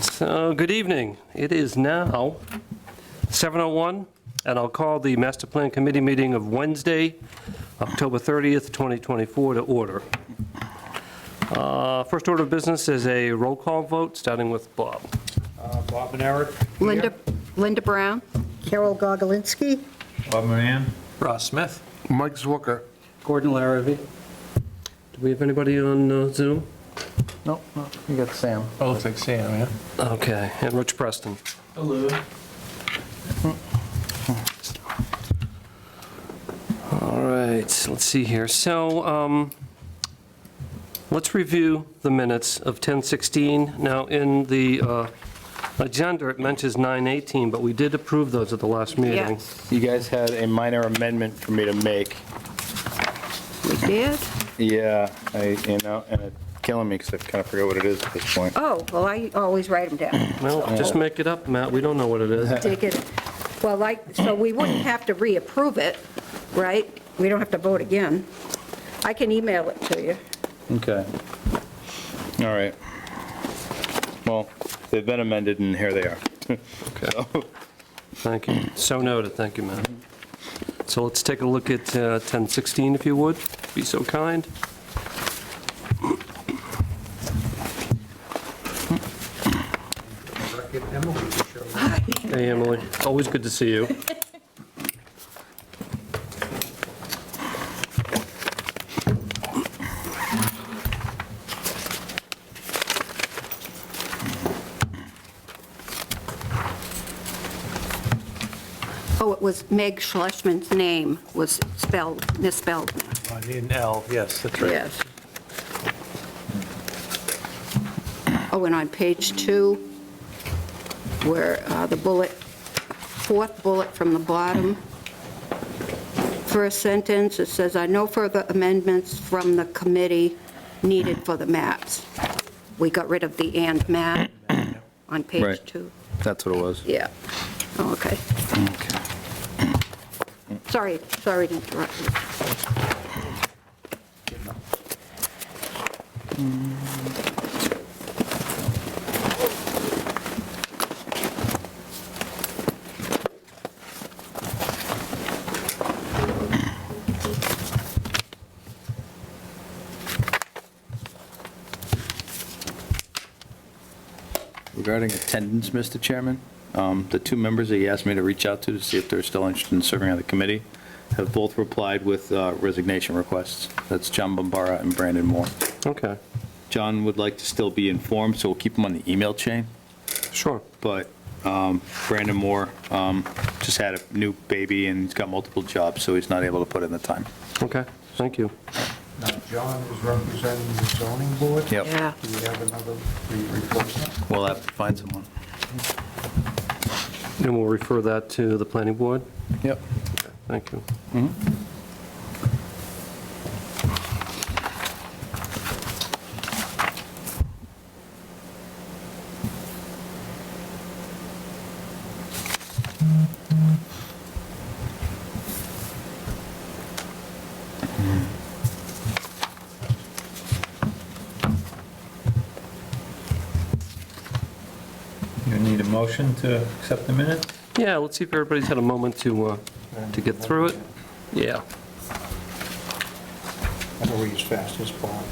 So, good evening. It is now 7:01, and I'll call the Master Plan Committee meeting of Wednesday, October 30th, 2024 to order. First order of business is a roll call vote, starting with Bob. Bob and Eric. Linda Brown. Carol Gogolinski. Bob Moran. Ross Smith. Mike Zwicker. Gordon Larrabee. Do we have anybody on Zoom? No, you got Sam. Oh, looks like Sam, yeah. Okay, and Rich Preston. Hello. All right, let's see here. So, let's review the minutes of 10:16. Now, in the agenda, it mentions 9:18, but we did approve those at the last meeting. Yes, You guys had a minor amendment for me to make. we did. Yeah, and it's killing me because I kind of forget what it is at this point. Oh, well, I always write them down. Well, just make it up, Matt. We don't know what it is. Take it, well, so we wouldn't have to reapprove it, right? We don't have to vote again. I can email it to you. Okay. All right. Well, they've been amended and here they are. Okay. Thank you. So noted. Thank you, Matt. So let's take a look at 10:16, if you would. Be so kind. Hey, Emily. Always good to see you. Oh, it was Meg Schlesman's name was misspelled. I need an L, yes, that's right. Yes. Oh, and on page 2, where the fourth bullet from the bottom, first sentence, it says, "No further amendments from the committee needed for the maps." We got rid of the "and map" on page Right. 2. That's what it was. Yeah. Oh, okay. Okay. Sorry to interrupt you. Regarding attendance, Mr. Chairman, the two members that you asked me to reach out to see if they're still interested in serving on the committee have both replied with resignation requests. That's John Bombara and Brandon Moore. Okay, John would like to still be informed, so we'll keep him on the email chain, sure. but Brandon Moore just had a new baby and he's got multiple jobs, so he's not able to put in the time. Okay, thank you. Now, John is representing the zoning board? Yep. Yeah. Do we have another replacement? We'll have to find someone. And we'll refer that to the planning board? Yep. Thank you. You need a motion to accept the minutes? Yeah, let's see if everybody's had a moment to get through it. Yeah. I don't read as fast as Paul.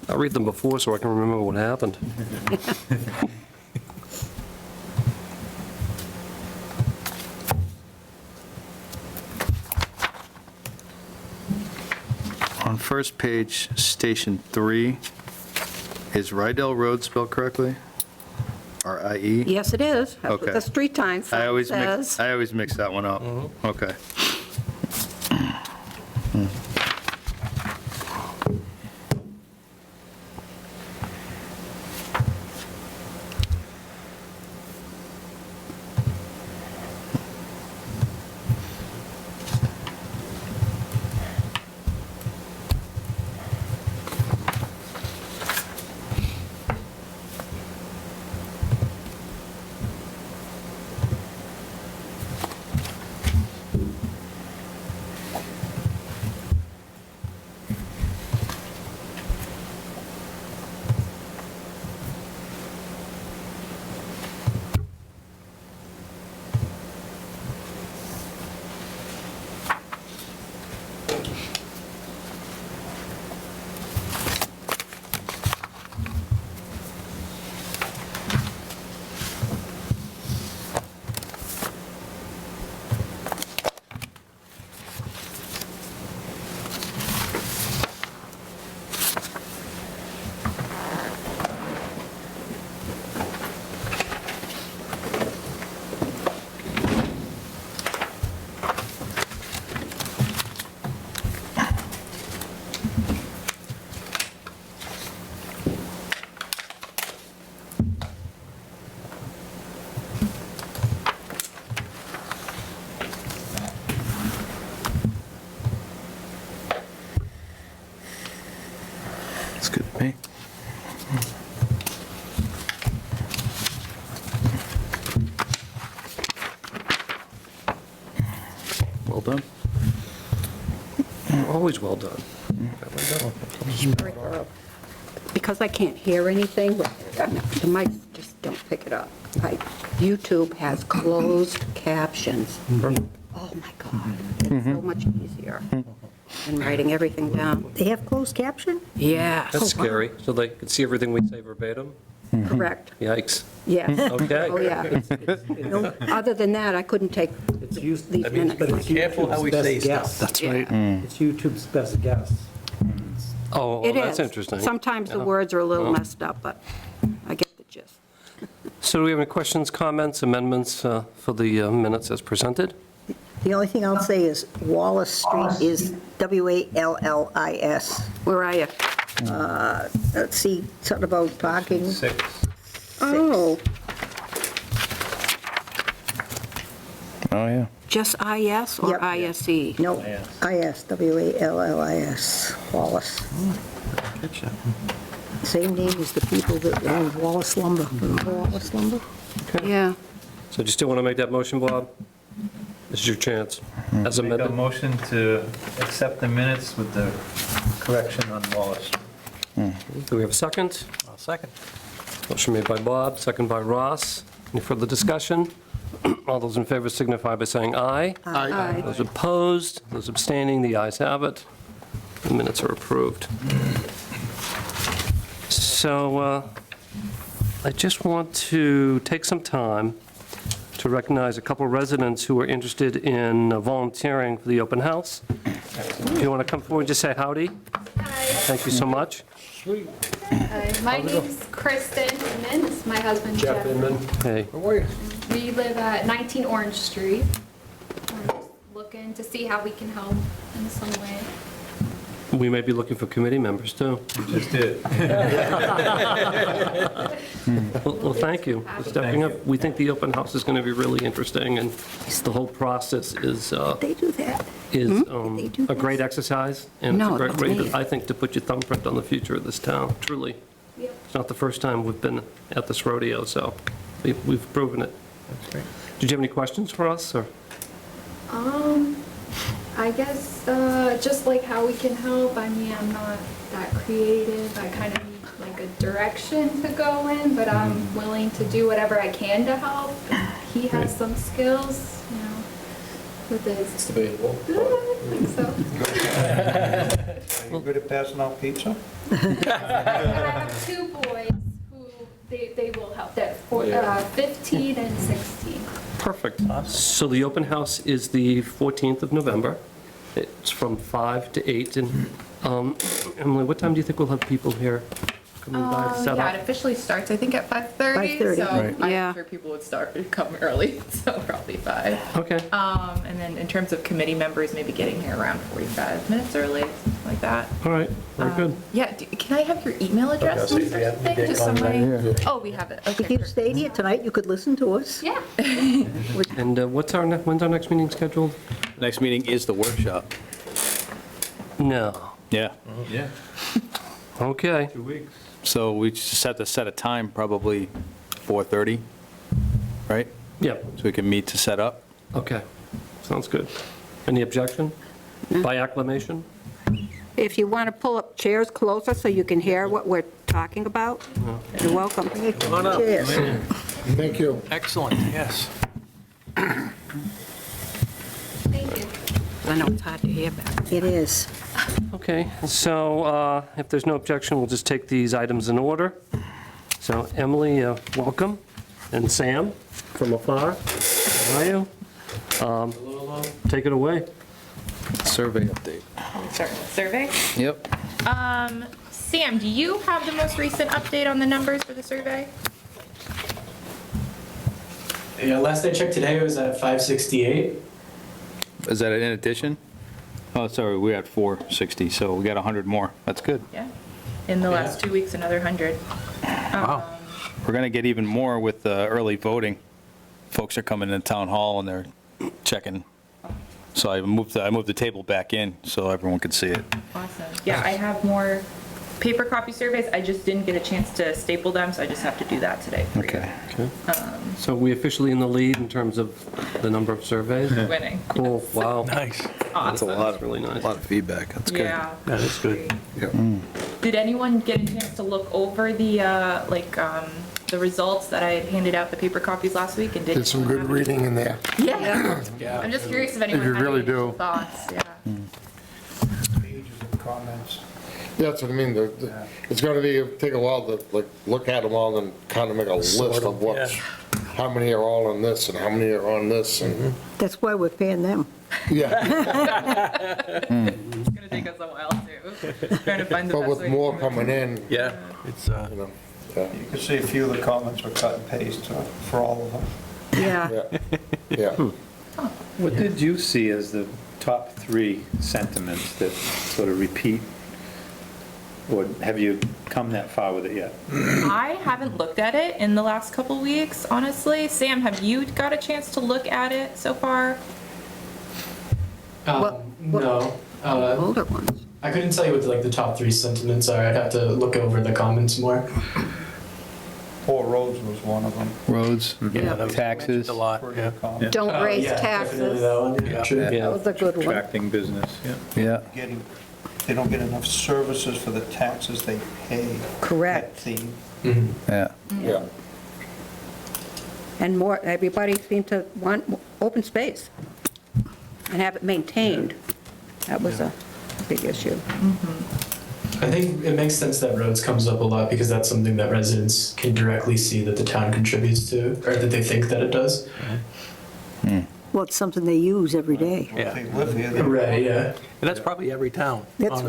I'll read them before so I can remember what happened. On first page, Station 3, is Rydell Road spelled correctly? R-I-E? Yes, it is. That's what Okay. the street time I sign always says. mix that one up. Okay. always well done. Very thorough. Because I can't hear anything, the mics just don't pick it up. Like, YouTube has closed captions. Oh, my God. It's so much easier than writing everything down. They have closed caption? Yes. That's scary, so they can see everything we say verbatim? Correct. Yikes. Yes. Okay. Oh, yeah. Other than that, I couldn't take It's used, these minutes. Careful how we say stuff. That's right. It's YouTube's best guess. Oh, well, It that's is. interesting. Sometimes the words are a little messed up, but I get the gist. So do we have any questions, comments, amendments for the minutes as presented? The only thing I'll say is Wallace Street is W-A-L-L-I-S. Where are you? Let's see, something about parking. 6. Oh, Oh, yeah. just IS or Yep. ISE? No, I-S, W-A-L-L-I-S, Wallace. Same name as the people that own Wallace Lumber. Remember Wallace Lumber? Yeah. So do you still want to make that motion, Bob? This is your chance, as Make a amended. motion to accept the minutes with the correction on Wallace. Do we have a second? I'll second. Motion made by Bob, second by Ross. Any further discussion? All those in favor signify by saying aye. Aye. Those opposed, those abstaining, the ayes have it. The minutes are approved. So I just want to take some time to recognize a couple residents who are interested in volunteering for the open house. If you want to come forward and just say howdy. Hi. Thank you so much. My name's Kristen Inman. This is my husband Jeff. Hey, We live at 19 Orange Street. We're just looking to see how we can help in some way. we may be looking for committee members, too. Just did. Well, thank you for stepping up. We think the open house is going to be really interesting, and the whole process is They do that. is They do a great exercise, and it's No, a great that's way, me. I think, to put your thumbprint on the future of this town, truly. Yep. It's not the first time we've been at this rodeo, so we've proven it. That's great. Did you have any questions for us, or? I guess just like how we can help. I mean, I'm not that creative. I kind of need like a direction to go in, but I'm willing to do whatever I can to help. He has some skills, you know, with his. It's debatable. I think so. Are you good at passing out pizza? I have two boys who they will help. They're 15 and 16. Perfect. So the open house is the 14th of November. It's from 5 to 8, and Emily, what time do you think we'll have people here coming by to set Yeah, it up? officially starts, I think, at 5:30. 5:30. So Right. Yeah. I'm sure people would come early, so probably 5. Okay, And then in terms of committee members, maybe getting here around 45 minutes early, something like that. all right, very good. Yeah, can I have your email address or something? Just so my, oh, we have it. If Okay. you stayed here tonight, you could listen to us. Yeah. And when's our next meeting scheduled? Next meeting is the workshop. No. Yeah. Yeah, Okay. 2 weeks. So we just have to set a time, probably 4:30, right? Yep, So we can meet to set up. okay. Sounds good. Any objection? By acclamation? If you want to pull up chairs closer so you can hear what we're talking about, you're welcome. Cheers. Thank you. Excellent, yes. Thank you. I know it's hard to hear back. It is. Okay, so if there's no objection, we'll just take these items in order. So Emily, welcome, and Sam from afar, how are you? Take it away. Survey update. Start with survey. Yep. Sam, do you have the most recent update on the numbers for the survey? Yeah, last I checked today, it was at 568. Is that in addition? Oh, sorry, we're at 460, so we got 100 more. That's good. Yeah. In the last 2 weeks, another 100. We're going to get even more with early voting. Folks are coming in town hall and they're checking. So I moved the table back in so everyone could see it. Awesome. Yeah, I have more paper copy surveys, I just didn't get a chance to staple them, so I just have to do that today. for you. Okay. So are we officially in the lead in terms of the number of surveys? Winning. Cool, wow. Nice. Awesome. That's really nice. A lot of feedback, that's good. Yeah. That is good. Did anyone get a chance to look over the, the results that I had handed out, the paper copies last week, and Did some good reading in there. Yeah. I'm just curious if anyone you had really any do. thoughts, yeah. Pages of comments. That's what I mean, it's gonna take a while to, like, look at them all and kind of make a list of what's, how many are all on this and how many are on this, and, That's why we're paying them. yeah. It's gonna take us a while too, trying to find the But best with way. more coming in, Yeah, it's, you know, yeah, You can see a few of the comments were cut and paste for all of them. Yeah. yeah. what did you see as the top 3 sentiments that sort of repeat? Or have you come that far with it yet? I haven't looked at it in the last couple weeks, honestly. Sam, have you got a chance to look at it so far? What- No. Older ones. I couldn't tell you what like the top 3 sentiments are. I'd have to look over the comments more. Poor roads was one of them. Roads, Yeah. that was taxes, mentioned A lot, Pretty yeah. good comment. Don't raise Yeah, definitely taxes. that one. Yeah, true. That was a good one. Attracting business, yeah. yeah. They don't get enough services for the taxes they pay. Correct. That theme. Yeah. Yeah. And more, everybody seemed to want open space and have it maintained. That was a big issue. I think it makes sense that roads comes up a lot because that's something that residents can directly see that the town contributes to, or that they think that it does. Well, it's something they use every day. If they live here, they Right, yeah. And that's probably every town, That's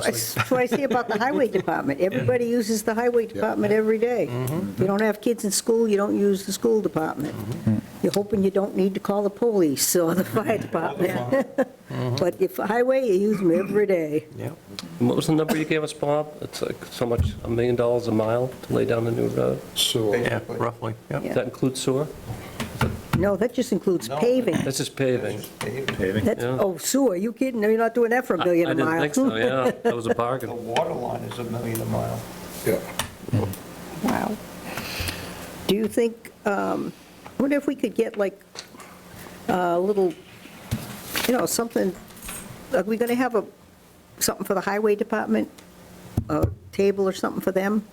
what I see about the highway department. Everybody uses the highway department every day. If you don't have kids in school, you don't use the school department. You're hoping you don't need to call the police or the fire department. But if highway, you use them every day. Yeah. What was the number you gave us, Bob? It's like so much, $1 million a mile to lay down a new road? So, Yeah, roughly, yeah. Does that include sewer? No, that just includes No. paving. That's just paving. Paving. That's, Yeah. oh, sewer, you kidding? No, you're not doing that for $1 million I a didn't mile. think so, yeah. That was a The bargain. water line is $1 million a mile. yeah. Wow. Do you think, I wonder if we could get like a little, something, are we going to have something for the highway department? A table or something for them?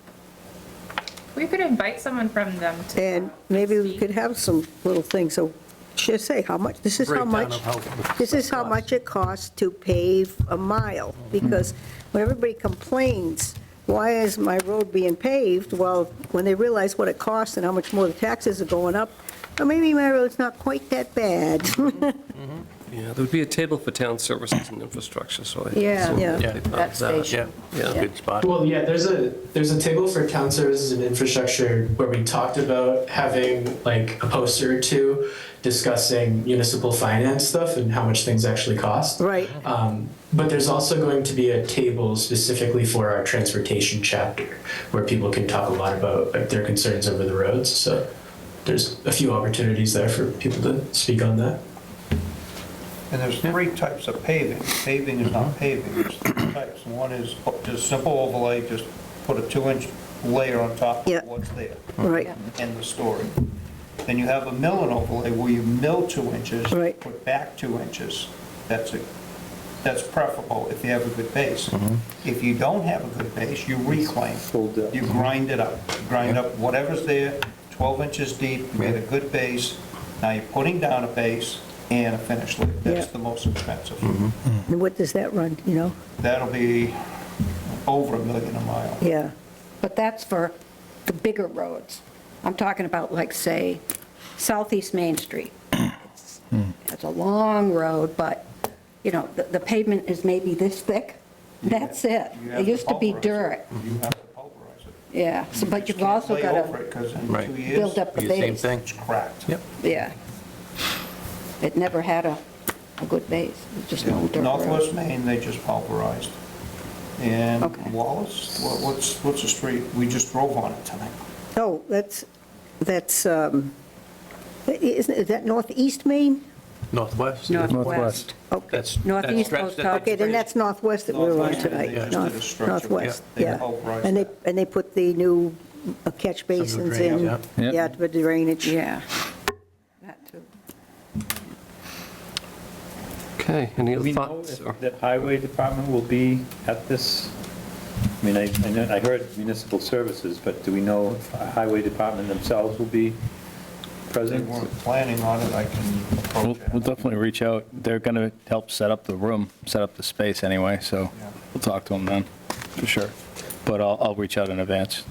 We could invite someone from them to. And maybe we could have some little things, so should say how much, this is how Breakdown much, of how- this is how much it costs to pave a mile. Because when everybody complains, why is my road being paved? Well, when they realize what it costs and how much more the taxes are going up, or maybe my road's not quite that bad. Yeah, there would be a table for town services and infrastructure, so I. Yeah. assume Yeah. they'd be part That of station. Yeah. Good spot. Well, yeah, there's a table for town services and infrastructure where we talked about having like a poster or two discussing municipal finance stuff and how much things actually cost. Right. But there's also going to be a table specifically for our transportation chapter where people can talk a lot about like their concerns over the roads. So there's a few opportunities there for people to speak on that. And there's 3 types of paving. Paving is not paving, there's 3 types. One is just simple overlay, just put a 2-inch layer on top Yeah. of what's there. Right. End the story. Then you have a mill and overlay where you mill 2 inches, Right. put back 2 inches. That's preferable if you have a good base. If you don't have a good base, you reclaim. You grind it up. You grind up whatever's there, 12 inches deep, you get a good base. Now you're putting down a base and a finish layer. That's Yeah. the most expensive. And what does that run, That'll be over $1 million a mile. Yeah. But that's for the bigger roads. I'm talking about like, say, Southeast Main Street. It's a long road, but, the pavement is maybe this thick. That's it. You have It used to be pulverize dirt. it. You have to pulverize it. Yeah, so, but you've also got Lay over to it, because in Right. 2 years, build up the Be the same base. thing. it's cracked. Yep. Yeah. It never had a good base. It was just an old dirt road. Northwest Maine, they just pulverized. And Okay. Wallace, what's the street? We just drove on it tonight. Oh, is that Northeast Maine? Northwest. northwest. Okay. That's Northeast stretch Post that- Office. Okay, then that's Northwest that we were on Northwest, tonight. they just did a stretch of it. Northwest, They yeah. pulverized And that. they put the new catch basins drains, in. yeah. Yep. Yeah, for drainage. Yeah. That too. Okay, any Do other we know thoughts? if the highway department will be at this? I mean, I heard municipal services, but do we know if the highway department themselves will be They present? weren't planning on it, I can We'll approach we'll it. definitely reach out. They're going to help set up the room, set up the space anyway, so Yeah. we'll talk to them then, for sure. But I'll reach out in advance,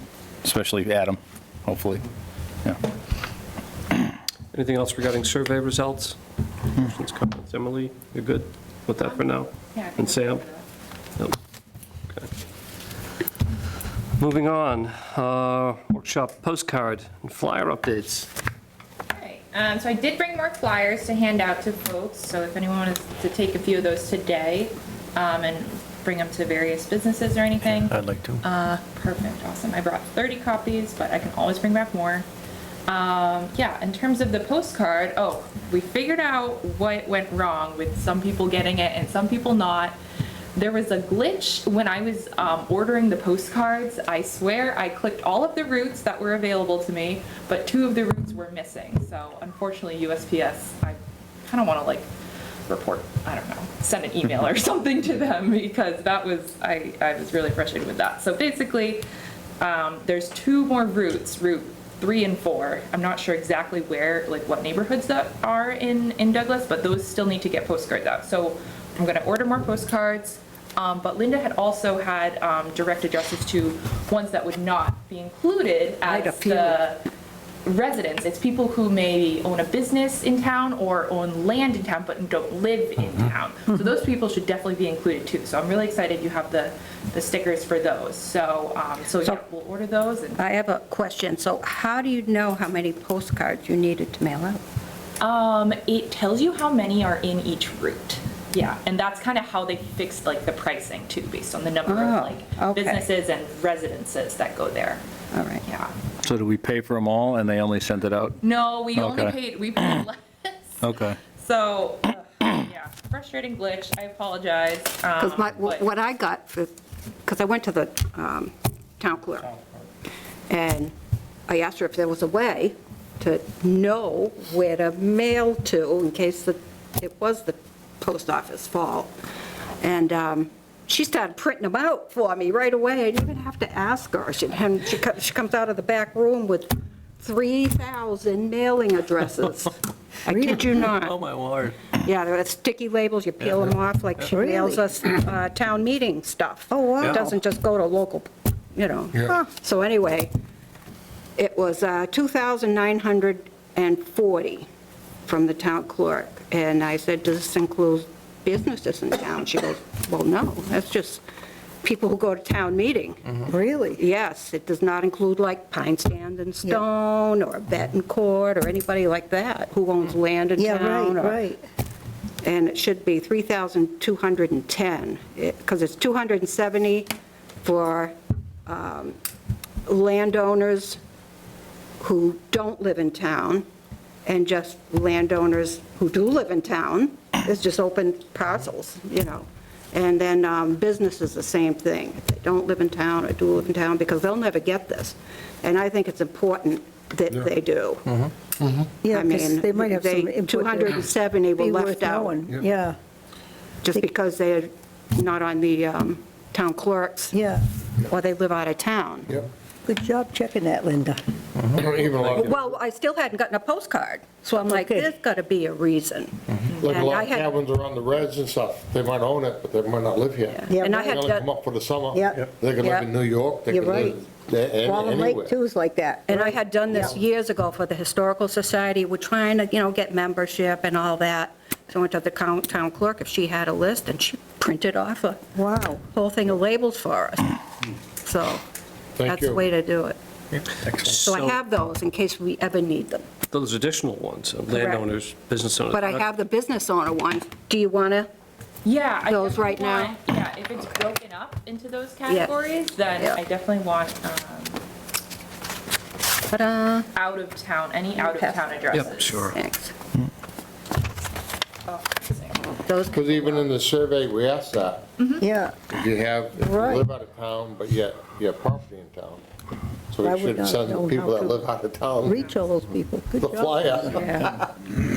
especially Adam, hopefully. Yeah. Anything else regarding survey results? Questions, comments? Emily, you're good with that for now? Yeah. And Sam? Nope. Okay. Moving on, workshop postcard and flyer updates. Alright, so I did bring more flyers to hand out to folks, so if anyone wants to take a few of those today, and bring them to various businesses or anything. I'd like to. Perfect, awesome. I brought 30 copies, but I can always bring back more. Yeah, in terms of the postcard, we figured out what went wrong with some people getting it and some people not. There was a glitch when I was ordering the postcards. I swear I clicked all of the routes that were available to me, but 2 of the routes were missing. So unfortunately, USPS, I kind of want to like report, I don't know, send an email or something to them because that was, I was really frustrated with that. So basically, there's 2 more routes, Route 3 and 4. I'm not sure exactly where, like what neighborhoods that are in Douglas, but those still need to get postcards out. So I'm gonna order more postcards, but Linda had also had direct addresses to ones that would not be included Quite a as few. the residents. It's people who maybe own a business in town or own land in town but don't live in town. So those people should definitely be included too. So I'm really excited you have the stickers for those. So, yeah, we'll order those and I have a question. So how do you know how many postcards you needed to mail out? it tells you how many are in each route. Yeah, and that's kind of how they fixed like the pricing too, based on the number Oh, of like okay. businesses and residences that go there. All right. Yeah. So do we pay for them all and they only sent it out? No, we only Okay. we paid less. Okay. So, yeah, frustrating glitch. I apologize. Because what I got for, because I went to the town clerk, and I asked her if there was a way to know where to mail to in case it was the post office fault. And she started printing them out for me right away. I didn't even have to ask her. She comes out of the back room with 3,000 mailing addresses. I kid you not. Oh, my word. Yeah, there are sticky labels, you peel them off, like she mails us town meeting stuff. Oh, wow. It doesn't just go to local, you know. Yeah. So anyway, it was 2,940 from the town clerk. And I said, does this include businesses in town? She goes, well, no, that's just people who go to town meeting. Really? Yes, it does not include like Pine Stand and Stone or Betancourt or anybody like that who owns land in Yeah, town. right, or- right. And it should be 3,210, because it's 270 for landowners who don't live in town, and just landowners who do live in town. It's just open parcels, you know. And then business is the same thing. If they don't live in town or do live in town, because they'll never get this. And I think it's important that they do. Yeah, I 'cause mean, they might have some they- input there. 270 were Be worth left out, knowing. Yeah, just because they're not on the town clerks, yeah. or they live out of town. Yep. Good job checking that, Linda. Even like, Well, I still hadn't gotten a postcard, so I'm like, Okay. there's got to be a reason. like a And lot I of had- cabins around the reds and stuff, they might own it, but they might not live here. Yeah, And I right. They had only done- come up for the summer. Yeah. They could Yeah. live in New York, they You're could right. live there, Wallen anywhere. Lake too is like that. And I had done this Yeah. years ago for the Historical Society. We're trying to, get membership and all that. So I went to the town clerk if she had a list, and she printed off a Wow. whole thing of labels for us. So Thank that's the you. way to do it. Excellent. So I have those in case we ever need them. Those additional ones, landowners, business owners. But I have the business owner one. Do you want to? Yeah, I Those definitely right now? want- Yeah, if it's broken up into those categories, then Yeah. I definitely want Ta-da. out of town, any out of town addresses. Yep, sure. Thanks. those, Because even in the survey, we asked that. Yeah, If you Right. live out of town, but yet you have property in town. So I we would should not send know the people how that to live out of town reach all those people. Good the job. flyer. yeah.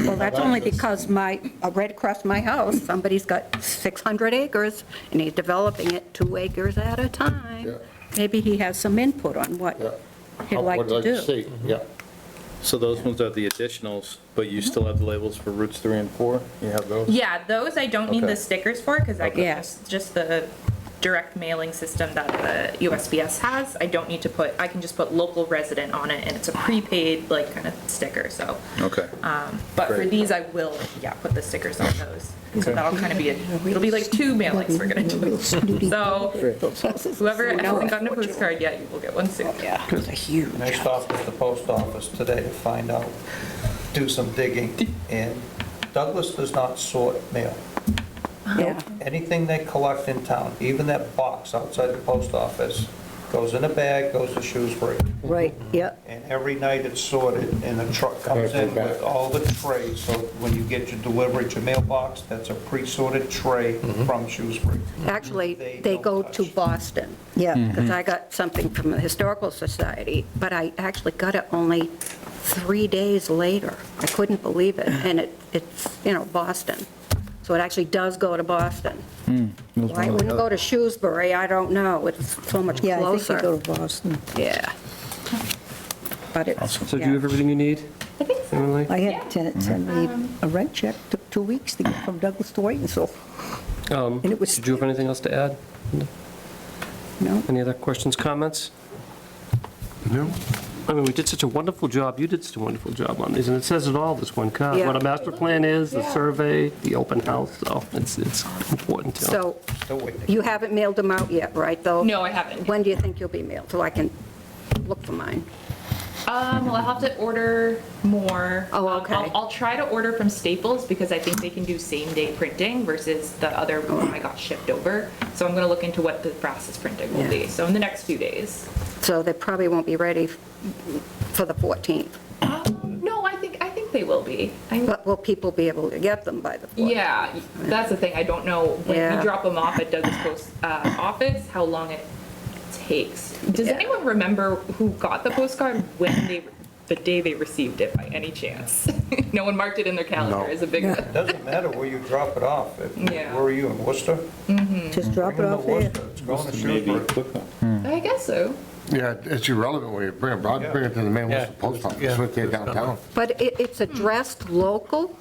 Well, that's only because right across my house, somebody's got 600 acres, and he's developing it 2 acres at a time. Yeah. Maybe he has some input on what Yeah. he'd like Would to do. see, yeah. So those ones are the additionals, but you still have the labels for routes 3 and 4? You have those? Yeah, those I don't need Okay. the stickers for, because I can Okay. just the direct mailing system that the USPS has. I don't need to I can just put local resident on it, and it's a prepaid, like, kind of sticker, so. Okay. But for Great. these, I will, yeah, put the stickers on those. So that'll kind of be, it'll be like 2 mailings we're gonna do. So whoever hasn't gotten a postcard yet, you will get one soon. Yeah, it's a huge. And I stopped at the post office today to find out, do some digging, and Douglas does not sort mail. Yeah. Anything they collect in town, even that box outside the post office, goes in a bag, goes to Shrewsbury. Right, yeah. And every night it's sorted, and the truck comes in with all the trays. So when you get your delivery to your mailbox, that's a pre-sorted tray from Shrewsbury. Actually, They they don't go to touch. Boston. Yeah. Because I got something from the Historical Society, but I actually got it only 3 days later. I couldn't believe it, and it's, Boston. So it actually does go to Boston. Why it wouldn't go to Shrewsbury, I don't know, it's so much Yeah, I think they go closer. to Boston. Yeah. But it's, So do you have everything you need? I think so. Emily? I had a tenant send me a rent check, took 2 weeks to get from Douglas to Whitensville. And it was- Did you have anything else to add? no, Any other questions, comments? No. I mean, we did such a wonderful job, you did such a wonderful job on these, and it says it all, this one card. Yeah. What a master plan is, the survey, the open house, so it's important to. so Still waiting. you haven't mailed them out yet, right, though? No, I haven't. When do you think you'll be mailed, so I can look for mine? Well, I'll have to order more. Oh, okay. I'll try to order from Staples because I think they can do same-day printing versus the other one I got shipped over. So I'm gonna look into what the process printing will be. Yeah. So in the next few days. So they probably won't be ready for the 14th, No, I think they will be. but will people be able to get them by the 14th? Yeah, that's the thing. I don't know, when Yeah. we drop them off at Douglas Post office, how long it takes. Does Yeah. anyone remember who got the postcard the day they received it by any chance? No one marked it in their calendar as a big, Yeah. It doesn't matter where you drop it off. Yeah. Where are you, in Worcester? Just drop it Bring them off to there. Worcester. It's going to Maybe Shrewsbury. quicker. I guess so. Yeah, it's irrelevant where you bring it, I'd bring it to the main Yeah. post office, right there downtown. But it's addressed local,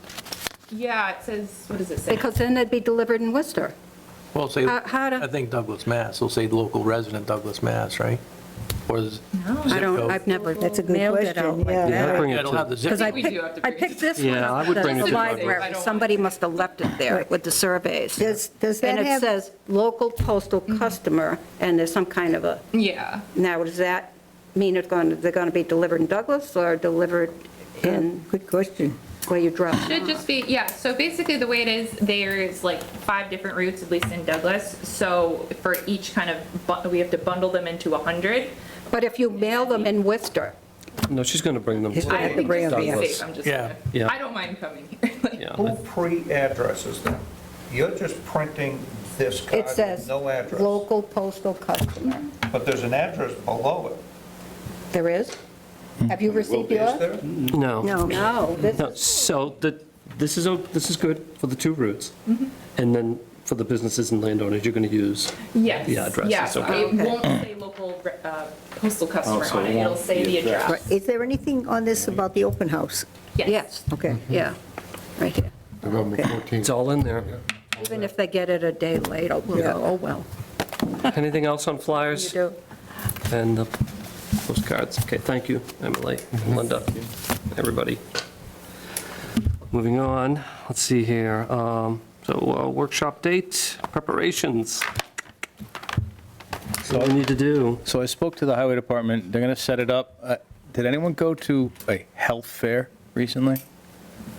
Yeah, it says, what does it say? because then it'd be delivered in Worcester. Well, say, How to- I think Douglas, Mass. It'll say local resident Douglas, Mass, right? Or is I don't, I've never That's a good mailed it out question, like yeah. that. Bring it it'll to- have the zip. Because I we do have to picked, I bring it picked this one Yeah, I up would at bring it the to- I library. don't Somebody must have left it there with the surveys. Does that And it have, says local postal customer, and there's some kind of a, Yeah. now, does that mean they're going to be delivered in Douglas or delivered in good question. where you drop? Should just be, yeah, so basically the way it is, there's like 5 different routes, at least in Douglas. So for each kind of, we have to bundle them into 100. But if you mail them in Worcester, No, she's going to bring them. He's gonna I have to think bring just to them be here. safe, I'm just Yeah. gonna, Yeah. I don't mind coming here. Like, Yeah, Who pre-addresses them? You're just printing this card it says with no address. local postal customer. But there's an address below it. There is? Have you received Is yours? there? No. No, this No, is, so this is good for the 2 routes. And then for the businesses and landowners, you're going to use, Yes. The address is Yes, okay. it won't say local postal customer so on it it, it'll won't say be the addressed. address. Is there anything on this about the open house? yes, Okay. yeah, right here. November Okay. 14th. it's all in there. Even if they get it a day late, we'll Yeah. go, oh, well. Anything else on You flyers do. and the postcards? Okay, thank you, Emily, Linda, everybody. Moving on, let's see here. So workshop date, preparations. So what we need to do. So I spoke to the highway department, they're going to set it up. Did anyone go to a health fair recently?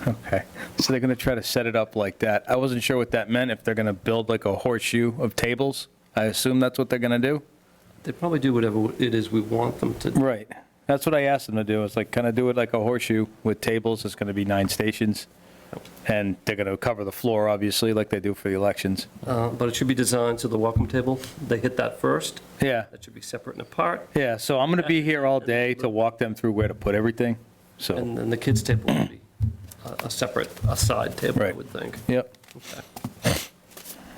Okay, so they're going to try to set it up like that. I wasn't sure what that meant, if they're going to build like a horseshoe of tables. I assume that's what they're going to do? They probably do whatever it is we want them to. Right. That's what I asked them to do. It's like, kind of do it like a horseshoe with tables. It's going to be 9 stations. And they're going to cover the floor, obviously, like they do for the elections. But it should be designed so the welcome table, they hit that first. Yeah, That should be separate and apart. yeah, so I'm going to be here all day to walk them through where to put everything, so, And then the kids' table would be a separate, a side table, I Right. would think. yep.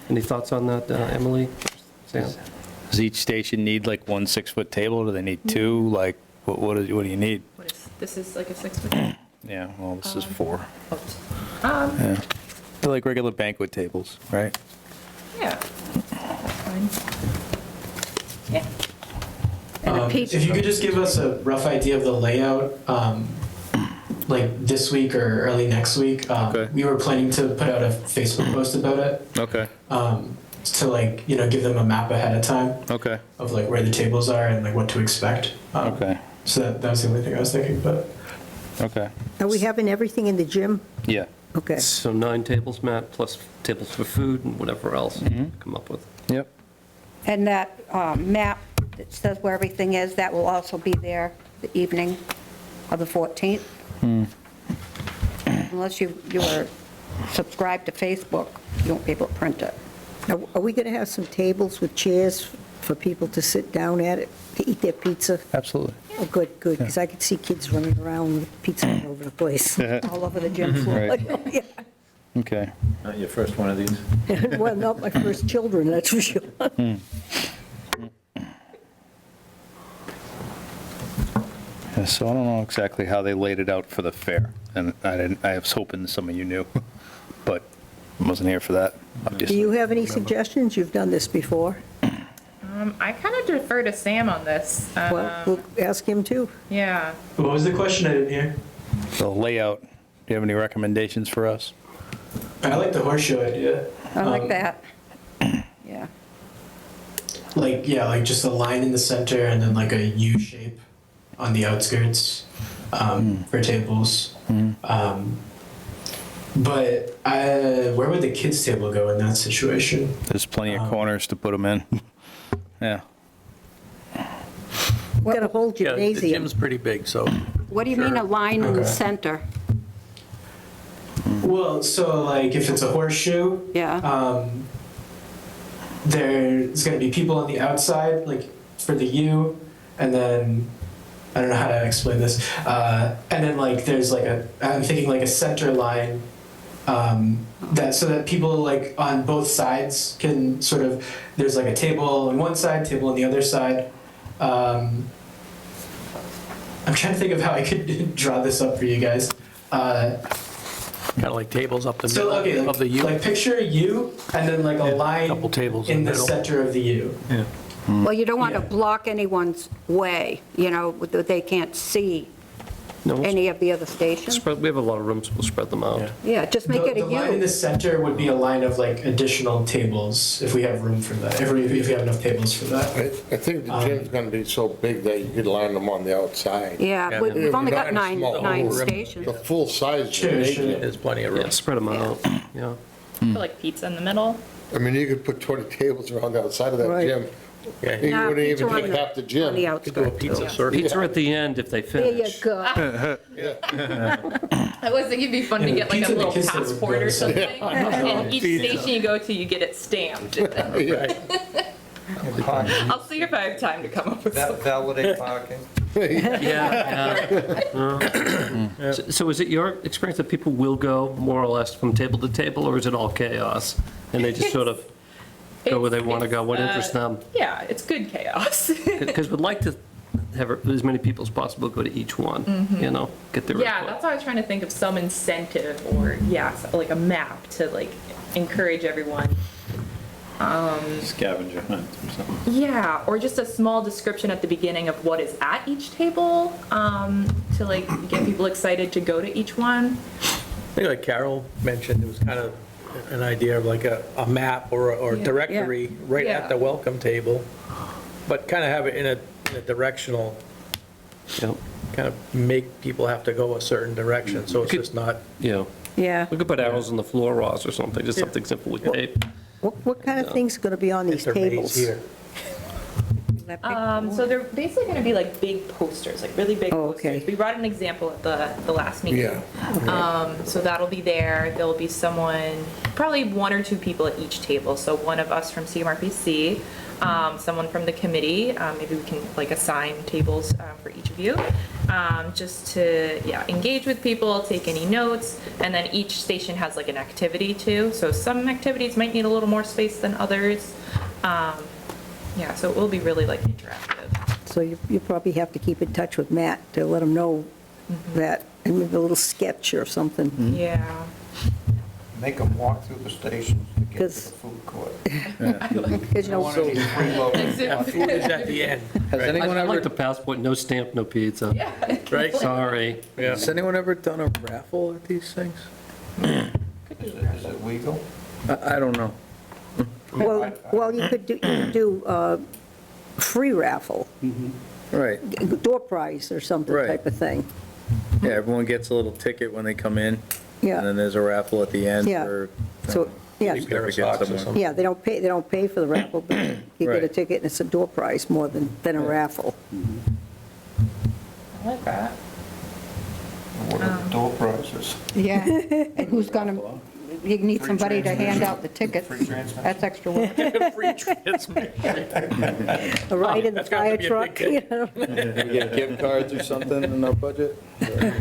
Any thoughts on that, Emily? Sam? Does each station need like one 6-foot table? Do they need two? Like, what do you need? What is, this is like a 6-foot? Yeah, well, this is 4. Um, Yeah. They're like regular banquet tables, right? yeah. That's fine. Yeah. And a pizza. If you could just give us a rough idea of the layout, like this week or early next week. Okay. We were planning to put out a Facebook post about it, Okay, to like, give them a map ahead of time okay, of like where the tables are and like what to expect. okay, So that was the only thing I was thinking, but. okay. Are we having everything in the gym? Yeah, Okay. So 9 tables, Matt, plus tables for food and whatever else you come up with. yep. And that map that says where everything is, that will also be there the evening of the 14th. Unless you are subscribed to Facebook, you won't be able to print it. Are we going to have some tables with chairs for people to sit down at it, to eat their pizza? Absolutely. Oh, good, good, because I could see kids running around with pizza all over the place, all over the gym floor. Right. Okay. Not your first one of these? Well, not my first children, that's for sure. Yeah, so I don't know exactly how they laid it out for the fair, and I was hoping some of you knew, but I wasn't here for that, Do obviously. you have any suggestions? You've done this before. I kind of defer to Sam on this. Well, we'll ask him too. Yeah. What was the question? I didn't hear. The layout, do you have any recommendations for us? I like the horseshoe idea. I like Um, that. Yeah. Like, just a line in the center and then like a U shape on the outskirts for tables. But where would the kids' table go in that situation? There's plenty of corners to put them in. Yeah. We've got a whole Yeah, the gymnasium. gym's pretty big, so. What do you mean a line in the Okay. center? Well, so like if it's a horseshoe, Yeah. there's going to be people on the outside, like for the U, and then I don't know how to explain this. And then like there's like I'm thinking like a center line, that so that people like on both sides can sort of, there's like a table on one side, table on the other side. I'm trying to think of how I could draw this up for you guys. Kind of like tables up the So okay, middle of the U. like picture a U and then like a line Couple tables in in the the middle. center of the U. Well, you don't want to Yeah. block anyone's way, that they can't see No, we'll any of the other stations. spread, we have a lot of rooms, we'll spread them out. Yeah. Yeah, just make it The a line in the U. center would be a line of like additional tables if we have room for that, if we have enough tables for that. I think the gym's gonna be so big that you could line them on the outside. Yeah, we've only got Not in small nine rooms. stations. The full-size Sure, gymnasium. There's plenty of Yeah, room. spread them out, yeah. I feel like pizza in the middle. I mean, you could put 20 tables around the outside of that Right. gym. Yeah. You Nah, wouldn't pizza even on take the- half the On gym. the Could do a outskirts. pizza yeah. circle. Pizza at the end if they There you finish. go. I was thinking it'd be fun to Yeah, get like pizza a in the little kids' table would passport go or to something. And each station you go to, you get it stamped. I'll see if I have time to come up with something. Validate parking. Yeah, yeah. So is it your experience that people will go more or less from table to table, or is it all chaos? And they just sort of go where they want to go, what interests them? Yeah, it's good chaos. Because we'd like to have as many people as possible go to each one, get their Yeah, input. that's why I was trying to think of some incentive or, like a map to like encourage everyone. Scavenger hunt or something. Yeah, or just a small description at the beginning of what is at each table, to like get people excited to go to each one. I think like Carol mentioned, it was kind of an idea of like a map or Yeah. directory right Yeah. at the welcome table, but kind of have it in a directional, Yep. kind of make people have to go a certain direction, so it's Could- just not, Yeah, Yeah. we could put arrows on the floor, Ross, or something, just something simple with tape. What kind of things are going to be on these it's their maze tables? here. That big So they're basically going to be like big posters, like really big Oh, posters. okay. We brought an example at the last meeting. Yeah. So that'll be there. There'll be someone, probably one or two people at each table. So one of us from CMRPC, someone from the committee. Maybe we can like assign tables for each of you, just to engage with people, take any notes, and then each station has like an activity too. So some activities might need a little more space than others. So it will be really like interactive. So you probably have to keep in touch with Matt to let him know that, and maybe a little sketch or something. Yeah. Make them walk through the stations to get to the 'Cause- food court. Because, I want any freeloading. Food is at the end, Has anyone I like ever, the passport, no stamp, no pizza. right? Sorry. Yeah. has anyone ever done a raffle at these things? Is it legal? I don't know. well, you could do free raffle, Right, door prize or something Right. type of thing. yeah, everyone gets a little ticket when they come in, and Yeah, then there's a raffle at the end Yeah. for. so, yeah, Pair of socks or Someone. something. yeah, they don't pay for the raffle, but you get a Right. ticket and it's a door prize more than a raffle. I like that. What are the door prizes? Yeah, and who's gonna, you need somebody to hand out the tickets. Free transmission. That's extra work. Free transmission. A ride in the That's got to fire be a truck, big you know? We get gift cards or something in our budget?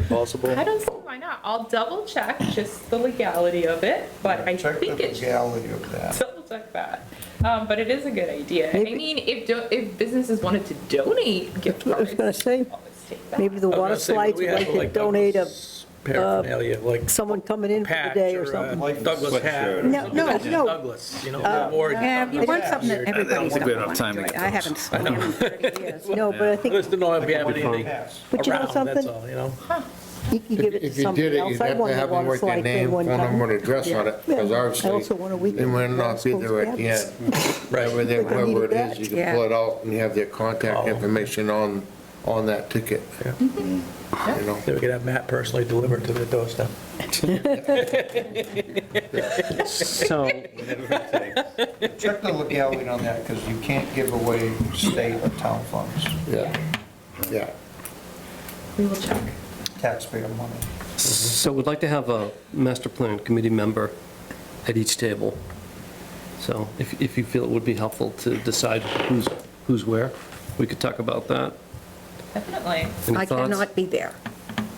Possible? I don't see why not. I'll double check just the legality of it, but I Check think the it's legality of that. double check that. But it is a good idea. I Maybe- mean, if businesses wanted to donate gift I was cards, gonna say, always take that. maybe the I was water gonna say, slides we would have, like to donate Douglas paraphernalia, like someone coming in for the patch day or or something. Douglas hat. or No, something. no, That's no. Douglas, you know, or Yeah, you want something that everybody's think we gonna have want time to to get enjoy. I haven't seen him in 30 years. No, but I I think just don't know if we have anything Pass. But you know around, something? that's all, you know? you can give it to If you did somebody it, else. you'd I have won to the have them water write their slide thing name, one phone time. number, and address on it, because Yeah. I obviously, also won a weekend. they might not be there at the end. Right. Where they- But they wherever it needed is, you that. can pull it out and you have their contact information on that ticket. You know? Then we could have Matt personally deliver it to their doorstep. So, Check the legality on that, because you can't give away state or town funds, Yeah, yeah. We will check. taxpayer money. so we'd like to have a master plan committee member at each table. So if you feel it would be helpful to decide who's where, we could talk about that. Definitely. Any I thoughts? cannot be there.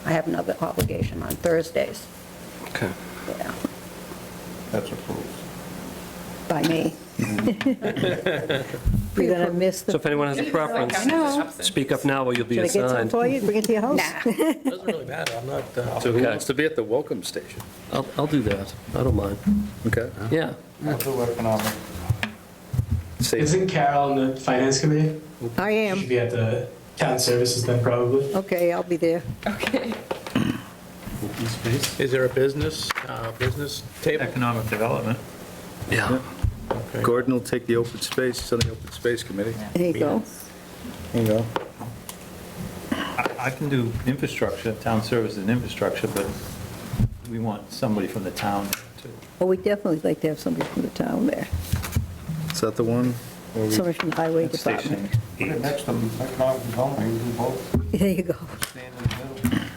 I have another obligation on Thursdays. Okay. Yeah, That's approved. by me. You're gonna miss So the, if anyone has a preference, No. speak up now or you'll be should I get some assigned. for you, bring it to your house? Nah. Doesn't really matter, I'm not, So who wants to be at the welcome station? I'll do that. I don't mind. Okay. Yeah. I'll do economic. Say- Isn't Carol on the finance committee? I Should am. be at the town services then probably. Okay, I'll be there. Okay. is there a business table? Economic development. Yeah. Okay. Gordon will take the open space, he's on the open space committee. There you go. There you go. I can do infrastructure, town services and infrastructure, but we want somebody from the town to. Well, we definitely like to have somebody from the town there, Is that the one? where we- somebody from the highway That's station department. Put it next to economic development, you do both, There you go. stand in the middle.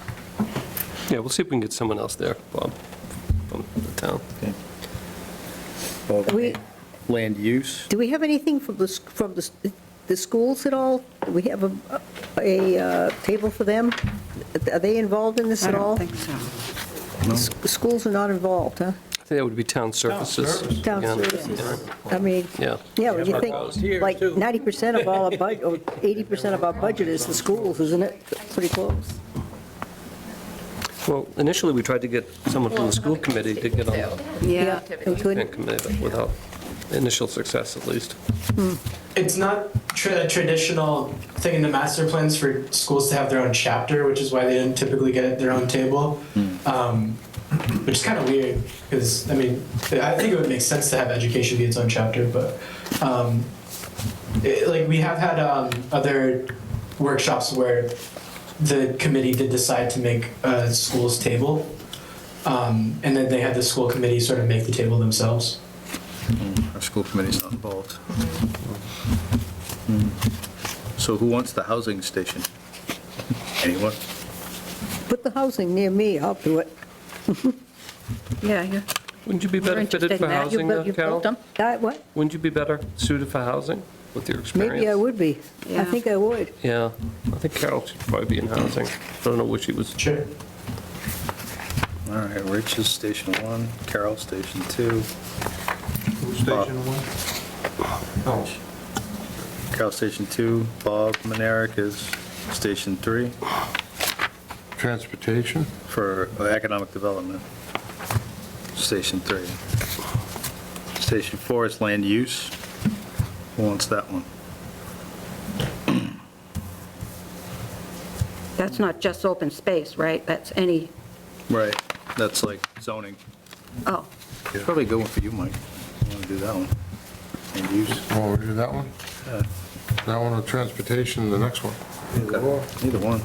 Yeah, we'll see if we can get someone else there, Bob, from the town. Okay. of We- Land use? Do we have anything from the schools at all? Do we have a table for them? Are they involved in this I at all? don't think so. The schools are not involved, huh? I think that would be town services. Town again. services. I mean, Yeah. yeah, when you think, volunteers, like too. 90% of all our budget, or 80% of our budget is the schools, isn't it? Pretty close. Well, initially, we tried to get someone from the school committee to get on the Yeah. We couldn't. committee, but without initial success, at least. It's not a traditional thing in the master plans for schools to have their own chapter, which is why they didn't typically get their own table. Which is kind of weird, because, I mean, I think it would make sense to have education be its own chapter, but, like, we have had other workshops where the committee did decide to make a school's table, and then they had the school committee sort of make the table themselves. Our school committee's not involved. So who wants the housing station? Anyone? Put the housing near me, I'll do it. Yeah, yeah. Wouldn't you be You're better interested fitted in for that. housing, You built Carol? them? What? Wouldn't you be better suited for housing with your experience? Maybe I would be. I Yeah. think I would. Yeah, I think Carol should probably be in housing. I don't know what she was. Sure. All right, Rich is Station 1, Carol Station 2, Who's Station 1? Oh, Carol Station 2, Bob Manerick is Station 3 Transportation? for economic development. Station 3. Station 4 is land use. Who wants that one? That's not just open space, right? That's any, Right, that's like zoning. oh, It's probably a good one for you, Mike. You want to do that one? Land use. Want to do that one? Yeah. That one or transportation, the next one? Either one.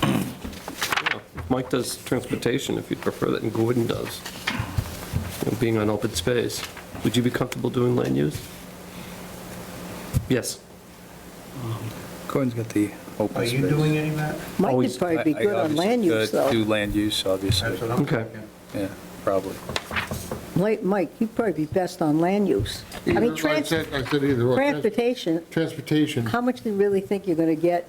Yeah, Mike does transportation, if you'd prefer that, and Gordon does, you know, being on open space. Would you be comfortable doing land use? Yes. Gordon's got the open are space. you doing any of that? Mike Always- would probably be I good on obviously land use, could Do though. land use, obviously. That's what I'm Okay. thinking. Yeah, probably. Mike, you'd probably be best on land use. I mean, I said either or. transportation, Transportation, how much do you really think you're going to get?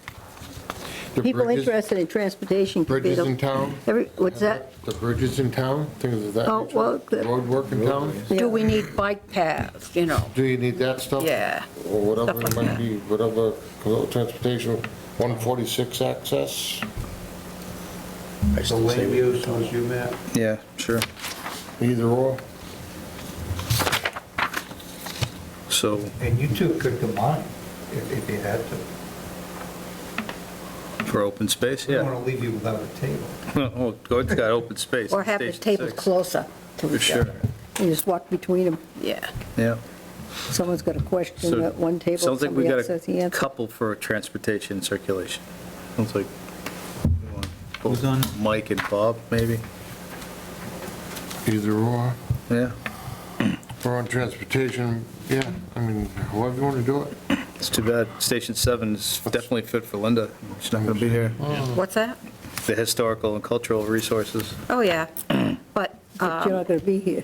the People bridges, interested in transportation could be bridges in the, town, what's that? the bridges in town, things of that Oh, nature. well, the- Road work in town, do we need bike paths, you know? do you need that stuff? Yeah. Or whatever Stuff it like might that. be, whatever, transportation, 146 access, So land use was you, Matt? Yeah, sure. either or. So, And you two could combine if you had to. for open space, I don't yeah. want to leave you without a table. Oh, Gordon's got open space. Or have the Station tables 6. closer to For each sure. other. You just walk between them. Yeah. Yeah. Someone's got a question So, at one table, sounds like we somebody got else says the a answer. couple for circulation and circulation. Sounds like we want both Who's on? Mike and Bob, maybe? Either or. Yeah, Or on transportation, yeah, I mean, however you want to do it. it's too bad. Station 7 is definitely fit for Linda. She's not going to be here. What's that? The historical and cultural resources. Oh, yeah. But But you're not going to be here.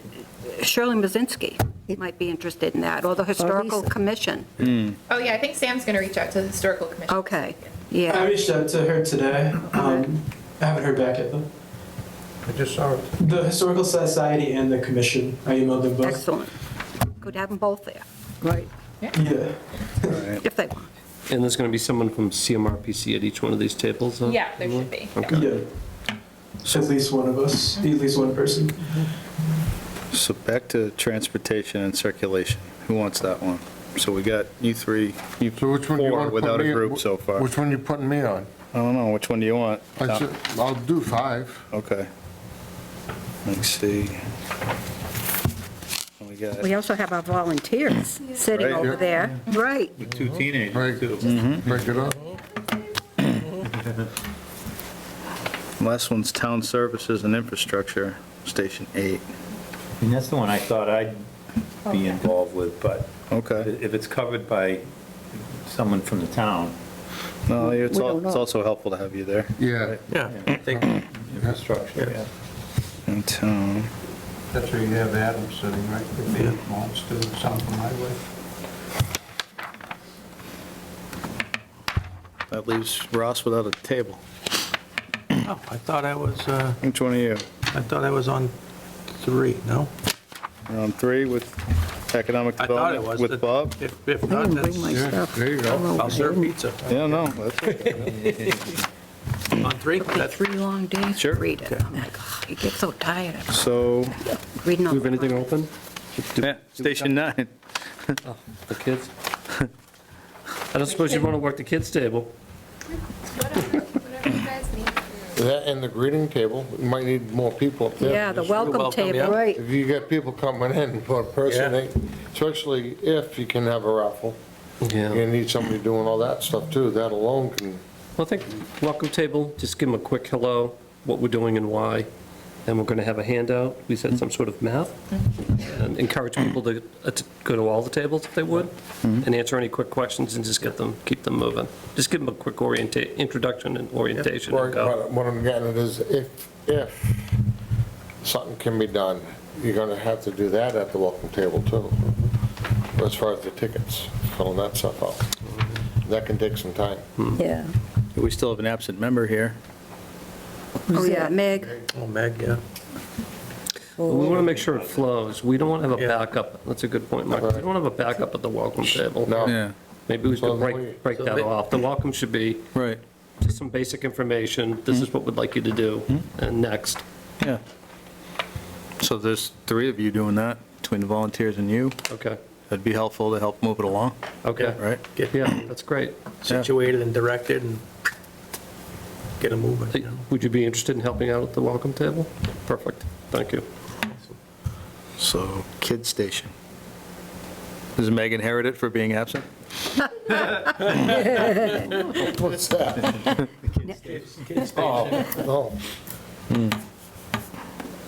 Shirley Mazinski might be interested in that, or the Historical Lisa. Commission. Oh, yeah, I think Sam's going to reach out to the Historical Commission. Okay, I yeah. reached out to her today. I haven't heard back yet though. I just saw it. The Historical Society and the Commission, I emailed them both. Excellent. Could have them both there, Right. Yeah. All right. if they want. And there's going to be someone from CMRPC at each one of these tables? huh? Yeah, there should be. Okay. Yeah. At least one of us, at least one person. So back to transportation and circulation. Who wants that one? So we got you three, you So which one do you four want to put without me? a group so far. Which one you putting me on? I don't know, which one do you want? I said, I'll do 5. Okay. Let's see. What we got? We also have our volunteers sitting Right. over there. Right. With 2 teenagers, Right, too. break it up. Last one's town services and infrastructure, Station 8. And that's the one I thought I'd be involved with, but Okay. if it's covered by someone from the town, No, it's We don't it's know. also helpful to have you there. Yeah, Yeah, I think, infrastructure, yeah. In town. That's where you have Adam sitting, right? If he wants to, sound from highway. That leaves Ross without a table. oh, I thought I was, Which one are you? I thought I was on 3, no? You're on 3 with economic I thought it development was. with Bob? If I not, didn't bring my that's, yeah, stuff. there you go. I'll serve pizza. Yeah, no, that's okay. On 3? It'll be That's 3 long days to Sure. read it. I'm like, oh, you get so tired of So, reading Do all we have anything the... open? yeah, Station 9. The kids? I don't suppose you'd want to work the kids' table. Whatever you guys need. That and the greeting table, you might need more people up there. Yeah, the welcome welcome, table. yeah. Right. If you get people coming in per person, Yeah. especially if you can have a raffle, Yeah. you need somebody doing all that stuff too, that alone can, Well, I think welcome table, just give them a quick hello, what we're doing and why. and we're going to have a handout. We said some sort of map, and encourage people to go to all the tables if they would, and answer any quick questions and just keep them moving. Just give them a quick introduction and orientation and go. What I'm getting at is if something can be done, you're gonna have to do that at the welcome table too, as far as the tickets, filling that stuff out. That can take some time. Yeah. We still have an absent member here. Oh, yeah, Meg. Oh, Meg, yeah. But we want to make sure it flows. We don't want to have a Yeah. backup. That's a good point, Mike. We don't want to have a backup at the welcome table. No. Yeah, Maybe we So should break that off. The welcome should be right, just some basic information. This is what we'd like you to do, and next. yeah. So there's 3 of you doing that, between the volunteers and you. Okay, That'd be helpful to help move it along, okay. right? Yeah, that's great. Situated and directed and get them moving. you know. Would you be interested in helping out at the welcome table? Perfect, thank you. So, Kid Station. Does Meg inherit it for being absent? What's that? Oh, no.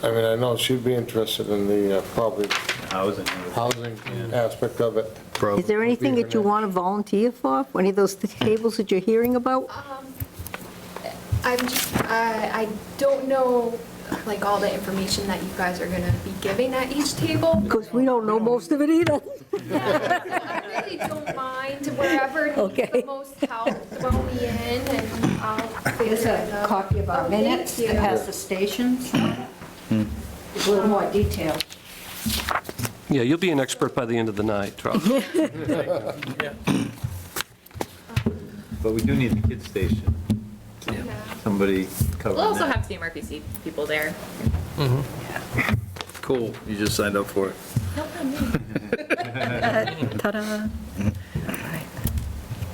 I mean, I know she'd be interested in the, probably Housing. housing aspect of it. Is there anything that you want to volunteer for? Any of those tables that you're hearing about? I don't know, like, all the information that you guys are gonna be giving at each table. Because we don't know most of it either. I really don't mind wherever needs Okay. the most help, throw me in and I'll figure Here's it a out. copy of our Oh, thank minutes. It you. has the stations. It's a little more detailed. Yeah, you'll be an expert by the end of the night, trust. But we do need the kid station. Yeah. Somebody covering We'll also that. have CMRPC people there. Cool, you just signed up for it. Ta-da.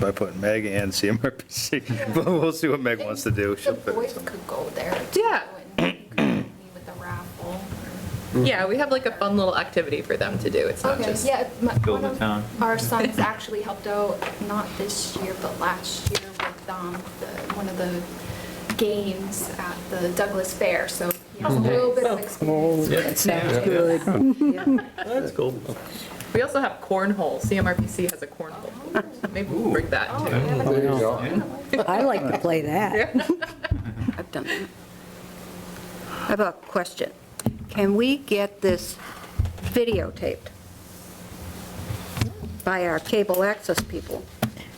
By putting Meg and CMRPC. But we'll see what Meg wants to do. The She'll fit boys it. could go there. Yeah. too, and help me with the raffle. Yeah, we have like a fun little activity for them to do. It's not Okay, just. yeah. Build One a of town. our sons actually helped out, not this year, but last year with one of the games at the Douglas Fair, so he has a little bit of experience. That sounds good. That's cool. We also have cornhole. CMRPC has a cornhole. Maybe we'll bring that Oh, too. yeah, There you go. I like to play that. I've done that. I have a question. Can we get this videotaped by our cable access people?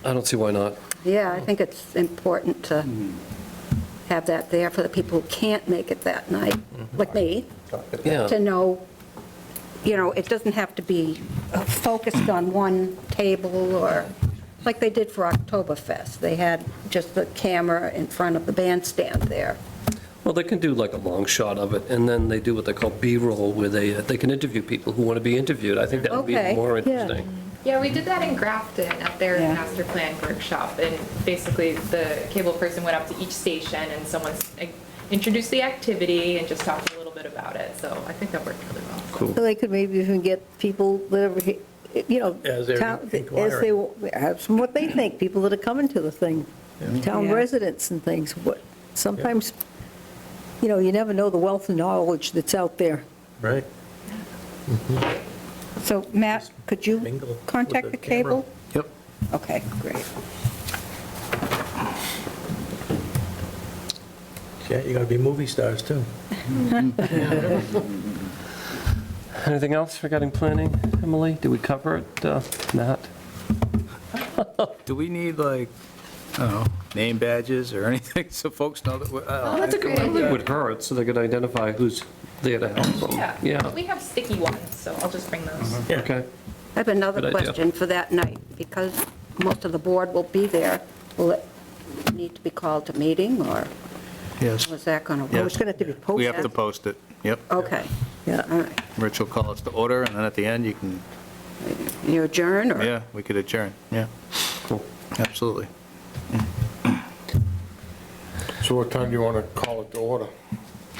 I don't see why not. Yeah, I think it's important to have that there for the people who can't make it that night, like me, Yeah. to know, it doesn't have to be focused on one table or, like they did for Oktoberfest. They had just the camera in front of the bandstand there. Well, they can do like a long shot of it, and then they do what they call B-roll, where they can interview people who want to be interviewed. I think that would be Okay, more yeah. interesting. Yeah, we did that in Grafton at their Yeah. master plan workshop. And basically, the cable person went up to each station and someone introduced the activity and just talked a little bit about it. So I think that worked really well. Cool. So they could maybe even get people that are, As they're town- as inquiring. they have some, what they think, people that are coming to the thing, town Yeah. residents and things. What sometimes, you never know the wealth of knowledge that's out there. Right. So Matt, could you Mingle with contact the the cable? Yep. Okay, great. Yeah, you gotta be movie stars too. Anything else regarding planning, Emily? Did we cover it, Matt? Do we need like, I don't know, name badges or anything so folks know that we're, Oh, that's a great It idea. would hurt, so they could identify who's there to help them. Yeah. We have sticky ones, so I'll just bring those. Yeah. Okay. I have another Good idea. question for that night, because most of the board will be there. Will it need to be called to meeting, or yes. was that going to? Yeah. It's going to have to be posted. We have to post it. Yep. Okay, Yeah. all right. Rich will call us to order, and then at the end, you can, You adjourn, or? yeah, we could adjourn. Yeah, Cool. absolutely. So what time do you want to call it to order? I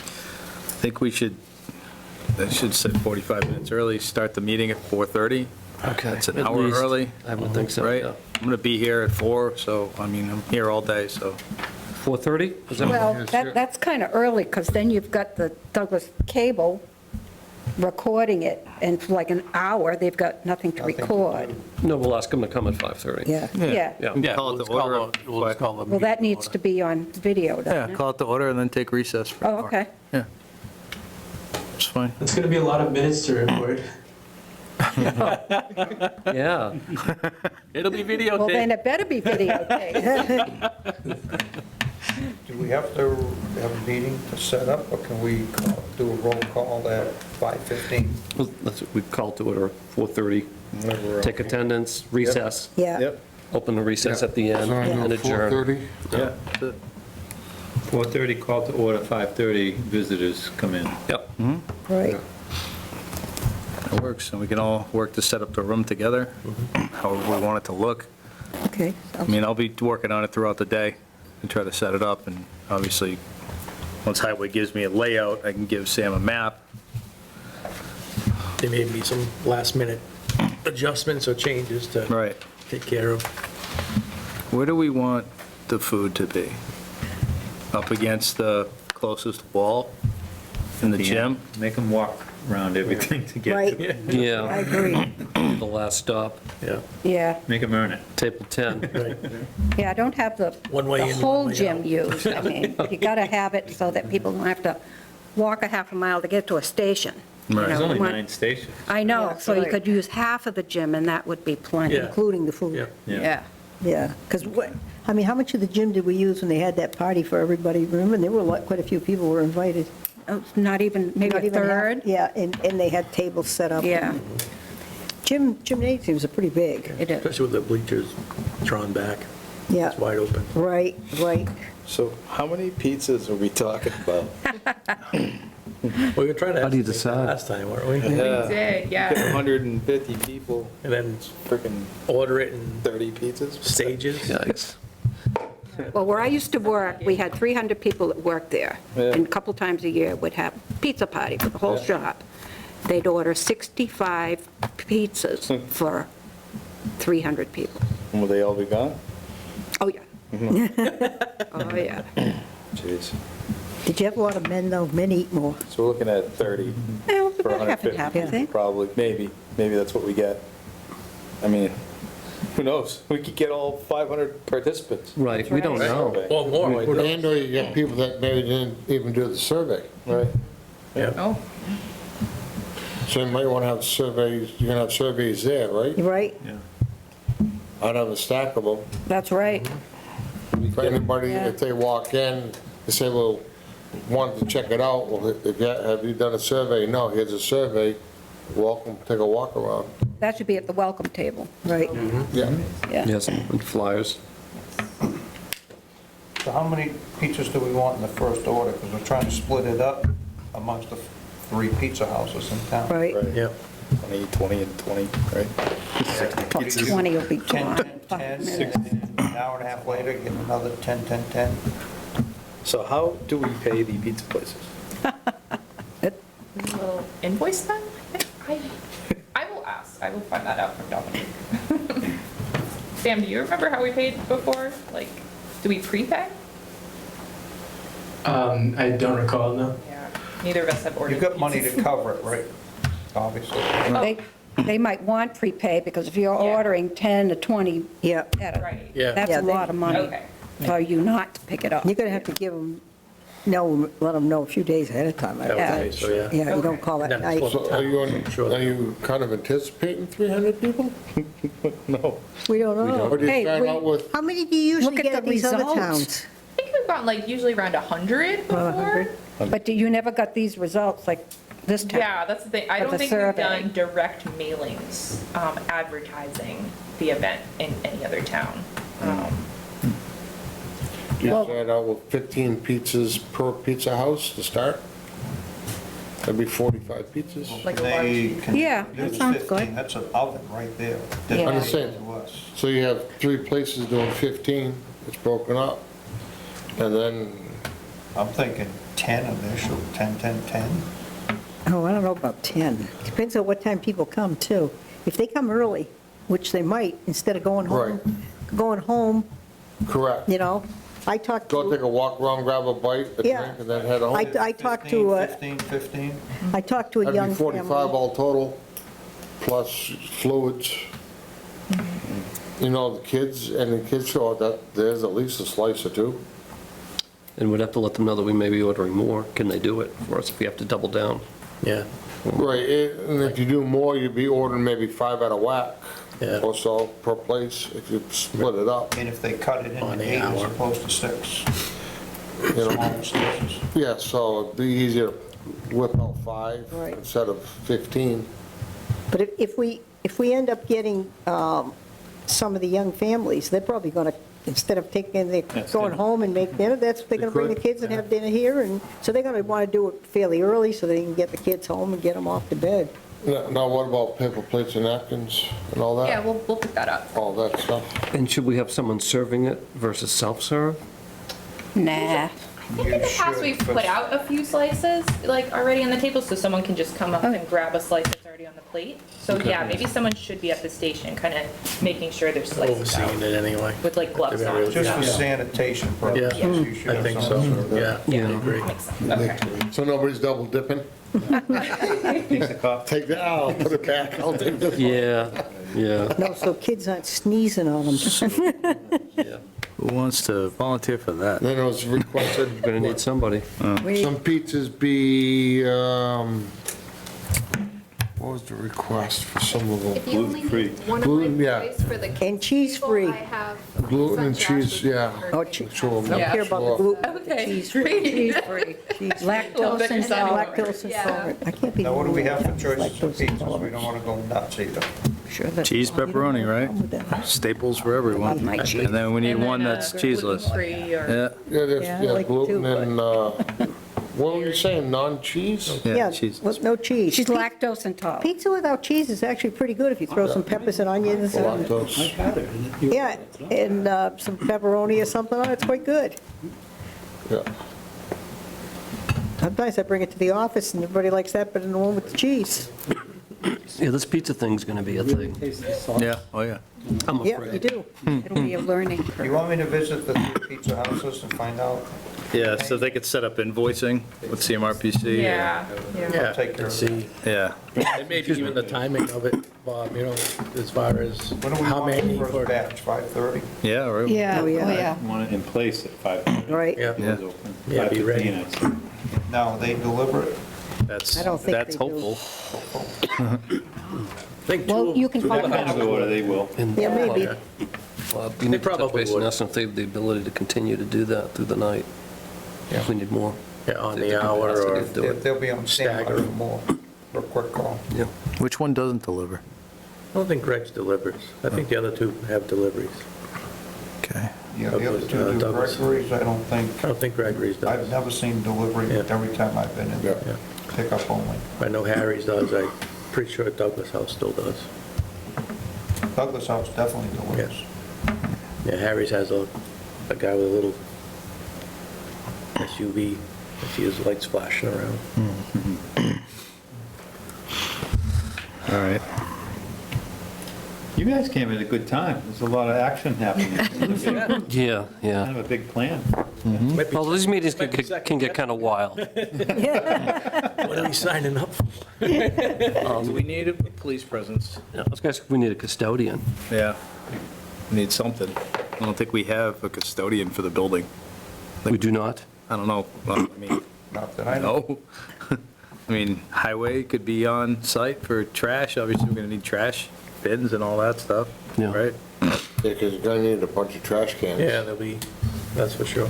think I should set 45 minutes early, start the meeting at 4:30. Okay. That's an At hour least. early. I would think so, Right? yeah. I'm going to be here at 4, so, I'm here all day, so 4:30? Is that- Well, that's kind of early, because then you've got the Douglas Cable recording it, and for like an hour, they've got nothing to record. No, we'll ask them to come at 5:30. Yeah. Yeah. Yeah. Call it the We'll order. just call the Well, that meeting needs order. to be on video, Yeah, doesn't it? call it the order and then take recess for an Oh, hour. okay. Yeah. It's fine. It's going to be a lot of minutes to record. Yeah. It'll be Well, then videotaped. it better be videotaped. Do we have to have a meeting to set up, or can we do a roll call at 5:15? Well, we call to order 4:30, take attendance, recess, Yeah. Yep. open the recess at the end, So I and do adjourn. 4:30? Yeah. that's it. 4:30 call to order, 5:30 visitors come in. Yep. Right. It works, and we can all work to set up the room together, however we want it to look. Okay. I mean, I'll be working on it throughout the day and try to set it up, and obviously, once Highway gives me a layout, I can give Sam a map. There may be some last minute adjustments or changes to Right. take care of. Where do we want the food to be? Up against the closest wall in the gym? Make them walk around everything to get Right. to it. I Yeah, agree. the last stop, Yeah, Yeah, Make them earn it. table 10. right. yeah, I don't have the One way the in, whole one way gym out. used. I mean, you got to have it so that people don't have to walk a half a mile to get to a station. You Right. know, There's only one- 9 stations. I know, Yeah, so you right. could use half of the gym, and that would be plenty. Yeah. Including the food. Yeah. Yeah. Yeah, because I mean, how much of the gym did we use when they had that party for everybody? Remember, there were quite a few people were invited. Oh, Not even, maybe Not a even half- third? Yeah, and they had tables set up. Yeah, Gymnasiums are pretty big. it is. Especially with the bleachers drawn back. Yeah, It's wide open. right, right. So how many pizzas are we talking about? We were trying to How do you estimate that decide? last time, weren't we? We did, yeah. 150 people, And then freaking order it in 30 pizzas? stages. Yikes. Well, where I used to work, we had 300 people that worked there. Yeah. And a couple times a year would have pizza party for the whole Yeah. shop. They'd order 65 pizzas for 300 people. And will they all be gone? Oh, yeah. Oh, yeah. Jeez. Did you have a lot of men, though? Men eat more. So we're looking at 30 Well, for about half and 150. half, I think. Probably, maybe that's what we get. I mean, who knows? We could get all 500 participants. Right, we don't know. Or more. Who knows? And or you get people that maybe didn't even do the survey. Right. Oh, So you might want to have surveys, you're going to have surveys there, right? Right? I'd have a stack of them. That's right. For anybody, Yeah. if they walk in, they say, well, wanted to check it out, well, have you done a survey? No, here's a survey, welcome, take a walk around. That should be at the welcome table. Right. Yeah. Yeah. Yes, and flyers. So how many pizzas do we want in the first order? Because we're trying to split it up amongst the 3 pizza houses in town. Right. Right. Yeah. 20 and 20, right? Probably 20 will be 10, gone. 10, 10, and an hour and a half later, get another 10, 10, 10. So how do we pay the pizza places? little invoice then? I will ask, I will find that out from Dominique. Sam, do you remember how we paid before? Like, do we prepay? I don't recall, no. Yeah. Neither of us have ordered. You've got money pizzas. to cover it, right? Obviously. They might want prepay, because if you're Yeah. ordering 10 to 20 Yeah. at a, Right. Yeah. that's Yeah, a they- lot of money Okay. for you not to pick it up. You're going to have to give them, let them know a few days ahead of time. I would Yeah. think. So, yeah. Yeah, you don't Okay. call it Then night. it's So are Sure. you kind of anticipating 300 people? No. We don't Or know. do you Hey, start out with, How many do you usually Look at get the at these other results. towns? I think we've gotten like usually around 100 before. 100? But you never got these results like this time. Yeah, that's the thing. I Of don't the think survey. we've done direct mailings advertising the event in any other town. do you Well- start out with 15 pizzas per pizza house to start? That'd be 45 pizzas. Like a They large. can Yeah, that use sounds 15. good. That's an oven right there. Yeah. I'm dedicated just saying. to us. So you have 3 places doing 15, it's broken up. And then, I'm thinking 10 initial, 10, 10, 10. Oh, I don't know about 10. Depends on what time people come, too. If they come early, which they might, instead of going home, correct. I talked Go take to, a walk around, grab a bite, a Yeah. drink, and then head home. I talked to, 15. I talked to a That'd young be 45 family. all total, plus fluids. You know, the kids, and the kids show that there's at least a slice or two. And we'd have to let them know that we may be ordering more. Can they do it for us if we have to double down? Yeah, Right, and if you do more, you'd be ordering maybe 5 at a whack Yeah. or so per place, if you split it up. And if they cut it On into the 8 as hour. opposed to 6, You know, small slices. yeah, so it'd be easier to whip out 5 Right. instead of 15. But if we end up getting some of the young families, they're probably going to, instead of taking, they're That's going dinner. home and make dinner, they're going to bring the could, kids and have dinner here, and so they're going to want to do it fairly early so they can get the kids home and get them off to bed. Now, what about paper plates and napkins and all that? Yeah, we'll pick that up. All that stuff? And should we have someone serving it versus self-serve? Nah. I think in the past, we've put out a few slices, like, already on the table, so someone can just come up and grab a slice that's already on the plate. So, yeah, maybe someone should be at the station, kind of making sure there's slices overseeing out, it anyway. with like gloves They're on. really- Just for Yeah. sanitation purposes, Yeah. you should I have think so, someone serve that. yeah, I agree. Makes sense, okay. So nobody's double dipping? Piece of coffee. Take that, I'll put it back, I'll take this one. Yeah. No, so kids aren't sneezing on them. Who wants to volunteer for that? Then it was requested, We're gonna need somebody. some pizzas be, what was the request for some of If them? you only Gluten-free. need one of Gluten, my yeah. toys for the kids And cheese-free. I have. Gluten and some cheese, yeah. Oh, che- Sure, Don't Yeah. care about the gluten. Okay. Cheese-free. Lactose and intolerant. Lactose Yeah. intolerant. I can't be. Now, what do we have for choices of Lactose pizzas? We intolerant. don't want to go nuts either. Sure that- Cheese, you don't have a pepperoni, right? problem with that. Staples for everyone. My cheese. And then we need And then, one that's cheeseless. Gluten-free or. Yeah, Yeah, there's, Yeah, I yeah, like gluten too, and, what were you saying, non-cheese? yeah, cheese. with no cheese. She's lactose intolerant. Pizza without cheese is actually pretty good if you throw some peppers and onions and, Lactose. yeah, and some pepperoni or something on it, it's quite good. Yeah. Sometimes I bring it to the office and everybody likes that better than the one with the cheese. Yeah, this pizza thing's gonna be a thing, Yeah, oh, yeah. I'm Yeah, you afraid. do. It'll be a learning Do curve. you want me to visit the 3 pizza houses and find out? Yeah, so they could set up invoicing with CMRPC. Yeah, yeah. Yeah, take care and of it. see, Yeah. and maybe even the timing of it, Bob, you know, as far as When do we how want many the for, first batch, 5:30? Yeah, right. Yeah, Oh, oh, yeah. yeah. Want it in place at 5:00. Right. yeah. Yeah. Yeah, be ready. 5:15, I'd say. Now, they deliver it? That's, I don't think that's they do. hopeful. I think Well, you can find Depends out. on order they will. Yeah, maybe. Well, you need to touch probably base and would. ask them if they have the ability to continue to do that through the night. If we need more. Yeah, on They the can hour ask or, if they do it. They'll be on standby Stagger. for more, for a quick call. Yeah. Which one doesn't deliver? I don't think Greg's delivers. I think the other two have deliveries. Okay. Yeah, the other two do Douglas. Gregory's, I don't think, I don't think Gregory's I've does. never seen delivery Yeah. every time I've been in there. Yeah. Pickup only. I know Harry's does, I'm pretty sure Douglas House still does. Douglas House definitely delivers. Yeah, Harry's has a guy with a little SUV, I see his lights flashing around. All right. You guys came at a good time. There's a lot of action happening. Yeah, yeah. Kind of a big plan. Might be- Well, these meetings might be can get kind of wild. What are we signing up for? We need a police presence. Yeah, I was gonna ask if we need a custodian. Yeah. We need something. I don't think we have a custodian for the building. We do not? I don't know. Well, I mean, Not that I know. no. I mean, highway could be on site for trash. Obviously, we're gonna need trash bins and all that stuff, Yeah. right? Yeah, because you're gonna need a bunch of trash cans. Yeah, there'll be, that's for sure.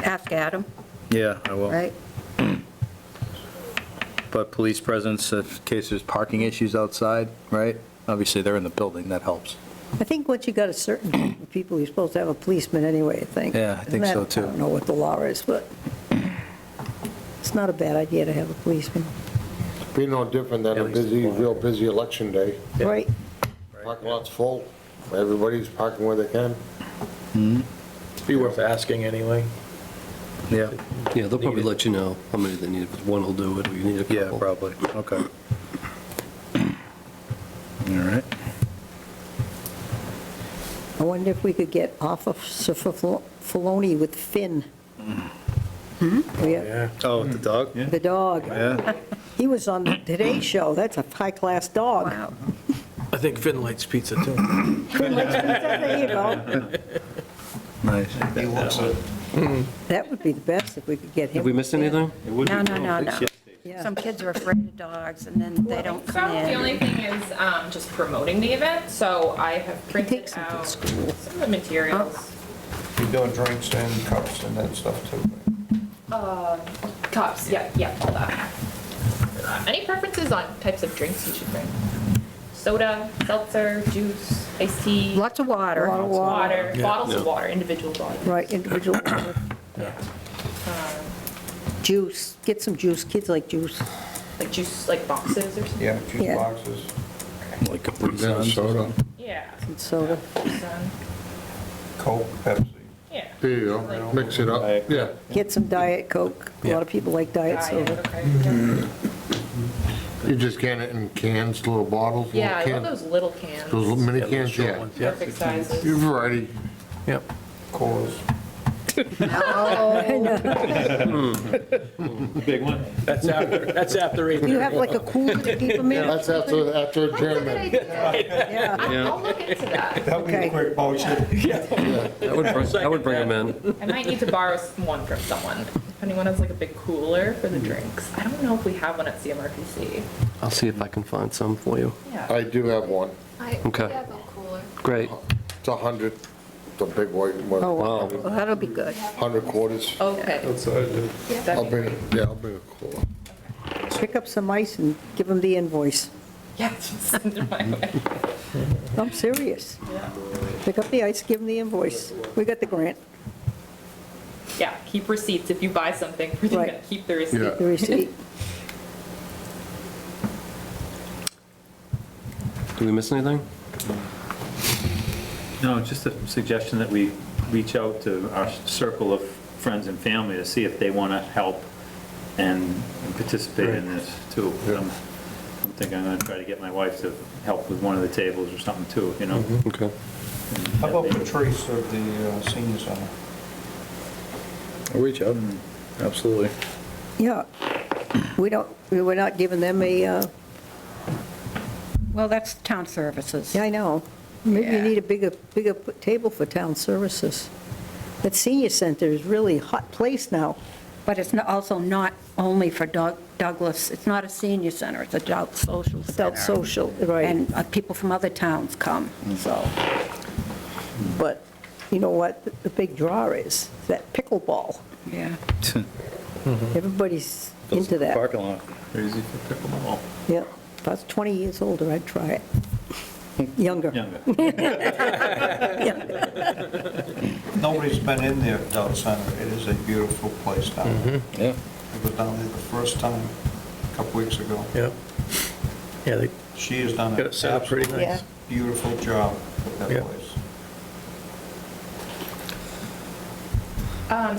Ask Adam, Yeah, I will. right? But police presence, in case there's parking issues outside, right? Obviously, they're in the building, that helps. I think once you got a certain group of people, you're supposed to have a policeman anyway, I think. Yeah, I think Isn't so, that- too. I don't know what the law is, but it's not a bad idea to have a policeman, Be no different than a busy, real busy election day. right? Parking lot's full, everybody's parking where they can. Be worth asking anyway. Yeah, Yeah, they'll probably let you know how many they need. If one will do it, or you need a couple. yeah, probably, okay. All right. I wonder if we could get Officer Filoni with Finn. Yeah, Yeah. Oh, the dog? the dog. Yeah. He was on the Today Show. That's a high-class dog. Wow. I think Finn likes pizza too. Finn likes pizza, there you go. Nice. He looks at That would be the best if we could get him. Did we miss anything? No. Yeah. Some kids are afraid of dogs, and then they don't So come the in. only thing is just promoting the event, so I have printed takes them to out school. some of the materials. you're doing drinks and cups and that stuff too. Cups, yeah, all that. Any preferences on types of drinks you should bring? Soda, seltzer, juice, iced tea, Lots of water. Lot of water, Yeah. bottles of water, individual bottles. Right, individual. Juice, get some juice, kids like juice. Like juice, like boxes or something? Yeah, juice Yeah. boxes. Like Capri Yeah, Suns. soda. Yeah. And soda. Sun. Coke, Pepsi. Yeah. There you go, mix it up, yeah. Get some Diet Coke. A lot of people like Diet soda. Okay. You just get it in cans, little bottles, little Yeah, I love cans. those little cans. Those little mini cans, yeah. Perfect sizes. Your variety. Yep. Colas. Big one. That's after 8:30. Do you have like a cooler to keep them in? That's after adjournment. Yeah. I'll look into that. That would be a Okay. quick motion. I would bring them in. I might need to borrow one from someone. If anyone has like a big cooler for the drinks. I don't know if we have one at CMRPC. I'll see if I can find some for you. Yeah. I do have one. Okay. We have a cooler. Great. It's 100, the big white one. Oh, wow. Well, that'll be good. 100 quarters. Okay. I'll bring a cooler. Pick up some ice and give them the invoice. Yeah, just send it my way. I'm serious. Pick up the ice, give them the invoice. We got the grant, Yeah, keep receipts. If you buy something, we're Right. gonna keep the receipt. Yeah. the receipt. Do we miss anything? No, just a suggestion that we reach out to our circle of friends and family to see if they want to help and participate in this too. I'm thinking I'm going to try to get my wife to help with one of the tables or something too, you know? Okay. How about Patrice of the senior center? I'll reach out, absolutely. Yeah. We're not giving them a, Well, that's town services. yeah, I know. Maybe you Yeah. need a bigger table for town services. That senior center is really a hot place now. But it's also not only for Douglas, it's not a senior center, it's adult social center. Adult social, right. And people from other towns come, so. But you know what the big draw is? That pickleball. Yeah. Everybody's Fills into the that. Parking lot. Crazy for pickleball. Yeah. If I was 20 years older, I'd try it. Younger. Younger. Nobody's been in there, Adult Center. It is a beautiful place down there. Yeah. I was down there the first time, a couple weeks ago. Yep. Yeah, they She has done got an it set up pretty absolutely nice. beautiful job with that Yeah. place.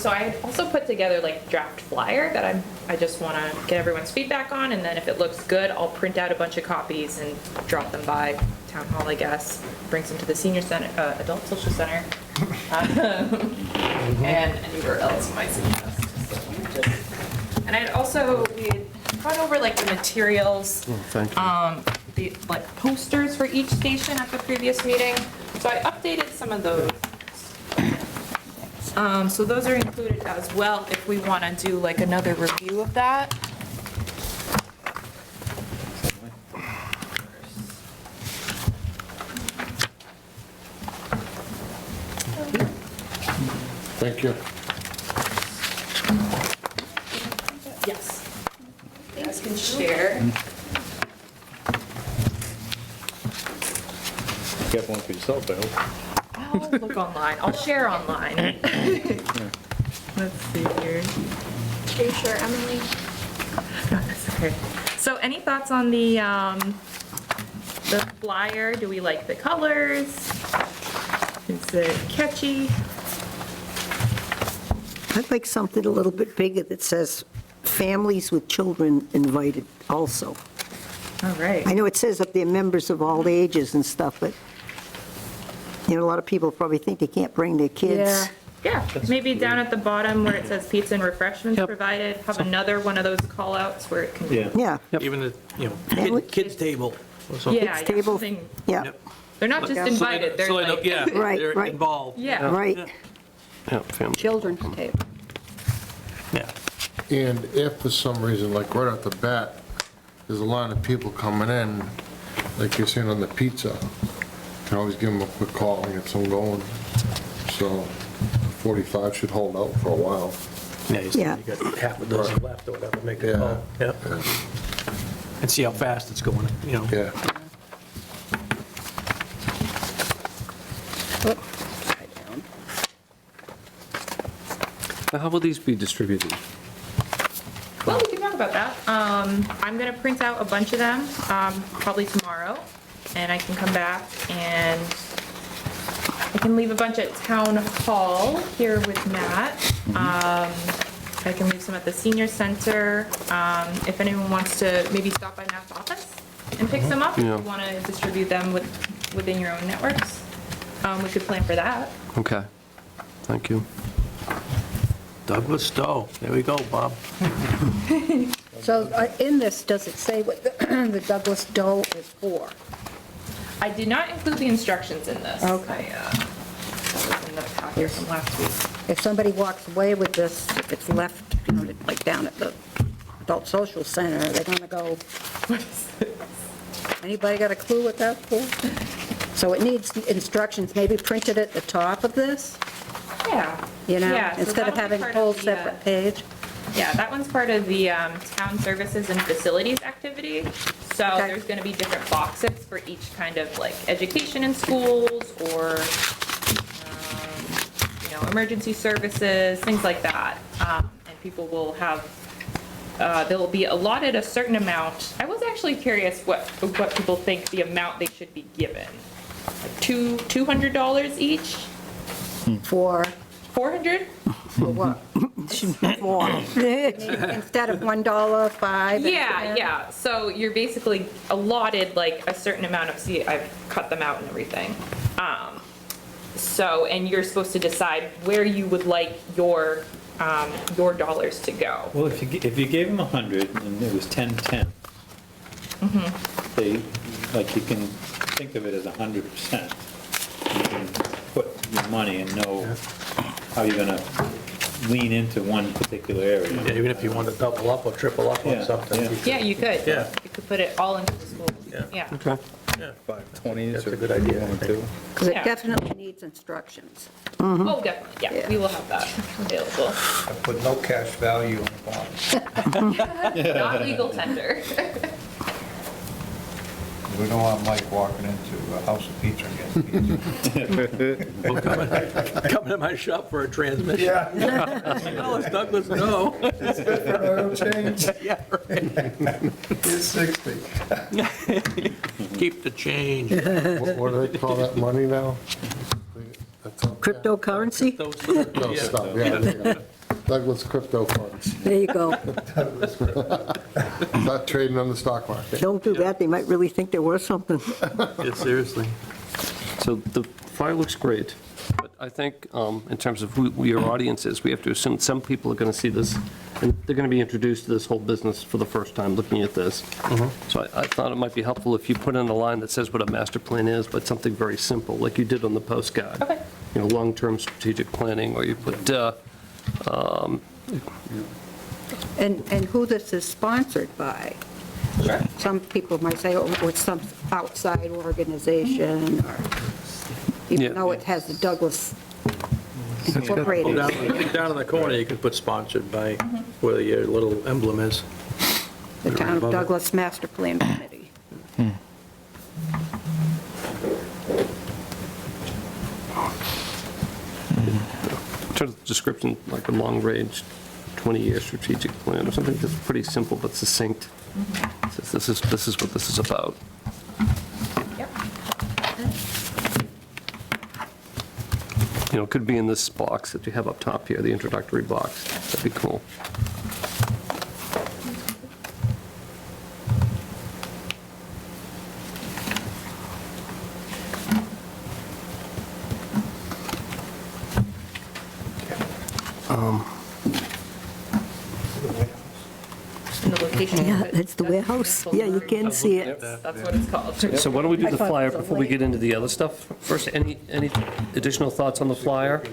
So I also put together like draft flyer that I just want to get everyone's feedback on, and then if it looks good, I'll print out a bunch of copies and drop them by town hall, I guess. Brings them to the senior center, adult social center, and anywhere else you might suggest. And I'd also, we had gone over like the materials, Thank you. the like posters for each station at the previous meeting. So I updated some of those. So those are included as well if we want to do like another review of that. Thank you. Yes. You guys can share. You have one for yourself, I hope. I'll look online. I'll share online. Let's see here. Are you sure, Emily? No, that's okay. So any thoughts on the flyer? Do we like the colors? Is it catchy? I'd like something a little bit bigger that says, "Families with children invited" also. All right. I know it says up there, members of all ages and stuff, but, You know, a lot of people probably think they can't bring their kids. Yeah. Yeah, maybe down at the bottom where it says pizza and refreshments Yep. provided, have another one of those call-outs where it can. Yeah. Yeah, Even a, kids table or something. Yeah, yeah, table. something- yeah, Yep. They're not just invited, they're So they know- like, Yeah, Right, they're right. involved. yeah. right. Yeah, family. Children's table. Yeah. And if for some reason, like right off the bat, there's a line of people coming in, like you're saying on the pizza, you can always give them a quick call and get some going. So 45 should hold out for a while. Yeah, Yeah. you got half a dozen left or whatever, make a Yeah. call. Yeah. And see how fast it's going, you know. Yeah. Now, how will these be distributed? Well, we can talk about that. I'm gonna print out a bunch of them, probably tomorrow, and I can come back and I can leave a bunch at Town Hall here with Matt. I can leave some at the senior center. If anyone wants to maybe stop by Matt's office and pick some up, if Yeah. you wanna distribute them within your own networks, we could plan for that. Okay, thank you. Douglas Stowe, there we go, Bob. So in this, does it say what the Douglas Doe is for? I did not include the instructions in this. Okay. That was in the packet from last week. If somebody walks away with this, if it's left, you know, like down at the adult social center, they're gonna go, anybody got a clue what that's for? So it needs instructions, maybe printed at the top of this, Yeah. you know, Yeah, so instead of that'll be having a part whole of the, separate page. Yeah, that one's part of the town services and facilities activity. So Okay. there's going to be different boxes for each kind of like education in schools or, emergency services, things like that. And people will have, they'll be allotted a certain amount. I was actually curious what people think the amount they should be given. Like $200 each? For, 400? for what? For, instead of $1, 5. Yeah, yeah. So you're basically allotted like a certain amount of, see, I've cut them out and everything. So, and you're supposed to decide where you would like your dollars to go. Well, if you gave them 100 and it was 10-10, they, like, you can think of it as 100%. You can put your money and know how you're gonna lean into one particular area. Yeah, even if you want to double up or triple up on Yeah, something. yeah. Yeah, you could. Yeah. You could put it all into the schools. Yeah. Yeah. Okay. Yeah. 520s. That's a good idea, I think. Because it Yeah. definitely Needs instructions. Oh, definitely. Yeah, Yeah. we will have that available. I put no cash value in the bond. Not legal tender. We don't want Mike walking into a house of pizza and getting pizza. Well, come to my shop for a transmission. Oh, it's Douglas, no. It's good for an oil change. Yeah, right. He's 60. Keep the change. What do they call that money now? That's up there. cryptocurrency, Crypto stuff, yeah. there you go. Douglas Crypto Funds. there you go. Not trading on the stock market. Don't do that, they might really think they're worth something. Yeah, seriously. So the flyer looks great, but I think in terms of who your audience is, we have to assume some people are going to see this, and they're going to be introduced to this whole business for the first time looking at this. So I thought it might be helpful if you put in a line that says what a master plan is, but something very simple, like you did on the postcard. Okay. You know, long-term strategic planning, or you put, And who this is sponsored by. Sure. Some people might say, oh, it's some outside organization, or Yeah. even though it has the Douglas Well, Incorporated. down, I think down in the corner, you can put sponsored by where your little emblem is. The Town Above of it. Douglas Master Plan Committee. in terms of description, like a long-range 20-year strategic plan, or something that's pretty simple but succinct. Says this is what this is about. Yep. You know, it could be in this box that you have up top here, the introductory box. That'd be cool. transportation. Yeah, it's the warehouse. Yeah, you can see it. That's what it's called. So why don't we do I the thought it flyer was a before we get lake. into the other stuff? First, any additional thoughts on the flyer?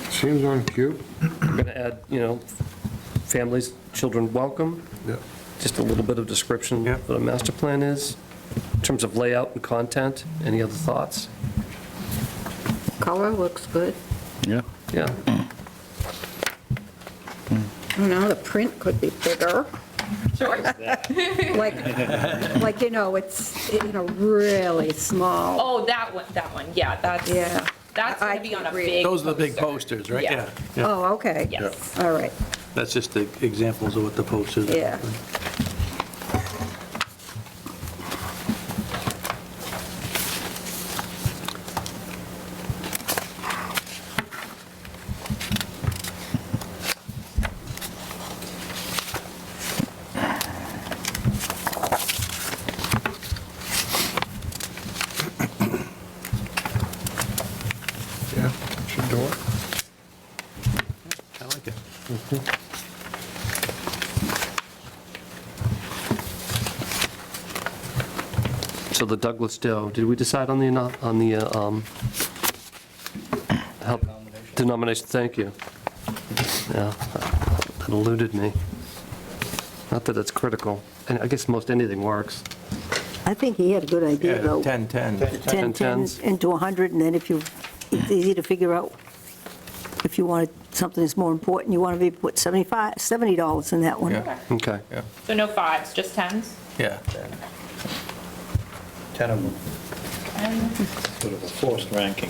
Seems on cue. We're going to add, families, children welcome. Yeah. Just a little bit of description Yeah. of what a master plan is. In terms of layout and content, any other thoughts? Color looks good. Yeah. Yeah. I don't know, the print could be bigger. Sure. Like, it's, really small. Oh, that one, yeah, that's, Yeah. that's I gonna be on a can't read. big. Those are the big poster. posters, right? Yeah. Oh, okay. Yes. All right, That's just the examples of what the posters are. yeah. Yeah, should do it. I like it. So the Douglas Doe, did we decide on the help denomination? Thank you. Yeah, that eluded me. Not that it's critical, and I guess most anything works. I think he had a good idea, Yeah, though. 10-10. 10, 10 10s. into 100, and then it's easy to figure out if you wanted something that's more important, you want to be put $70 in that one. Yeah. Okay. So no 5s, just 10s? Yeah. 10 of them. Sort of a forced ranking.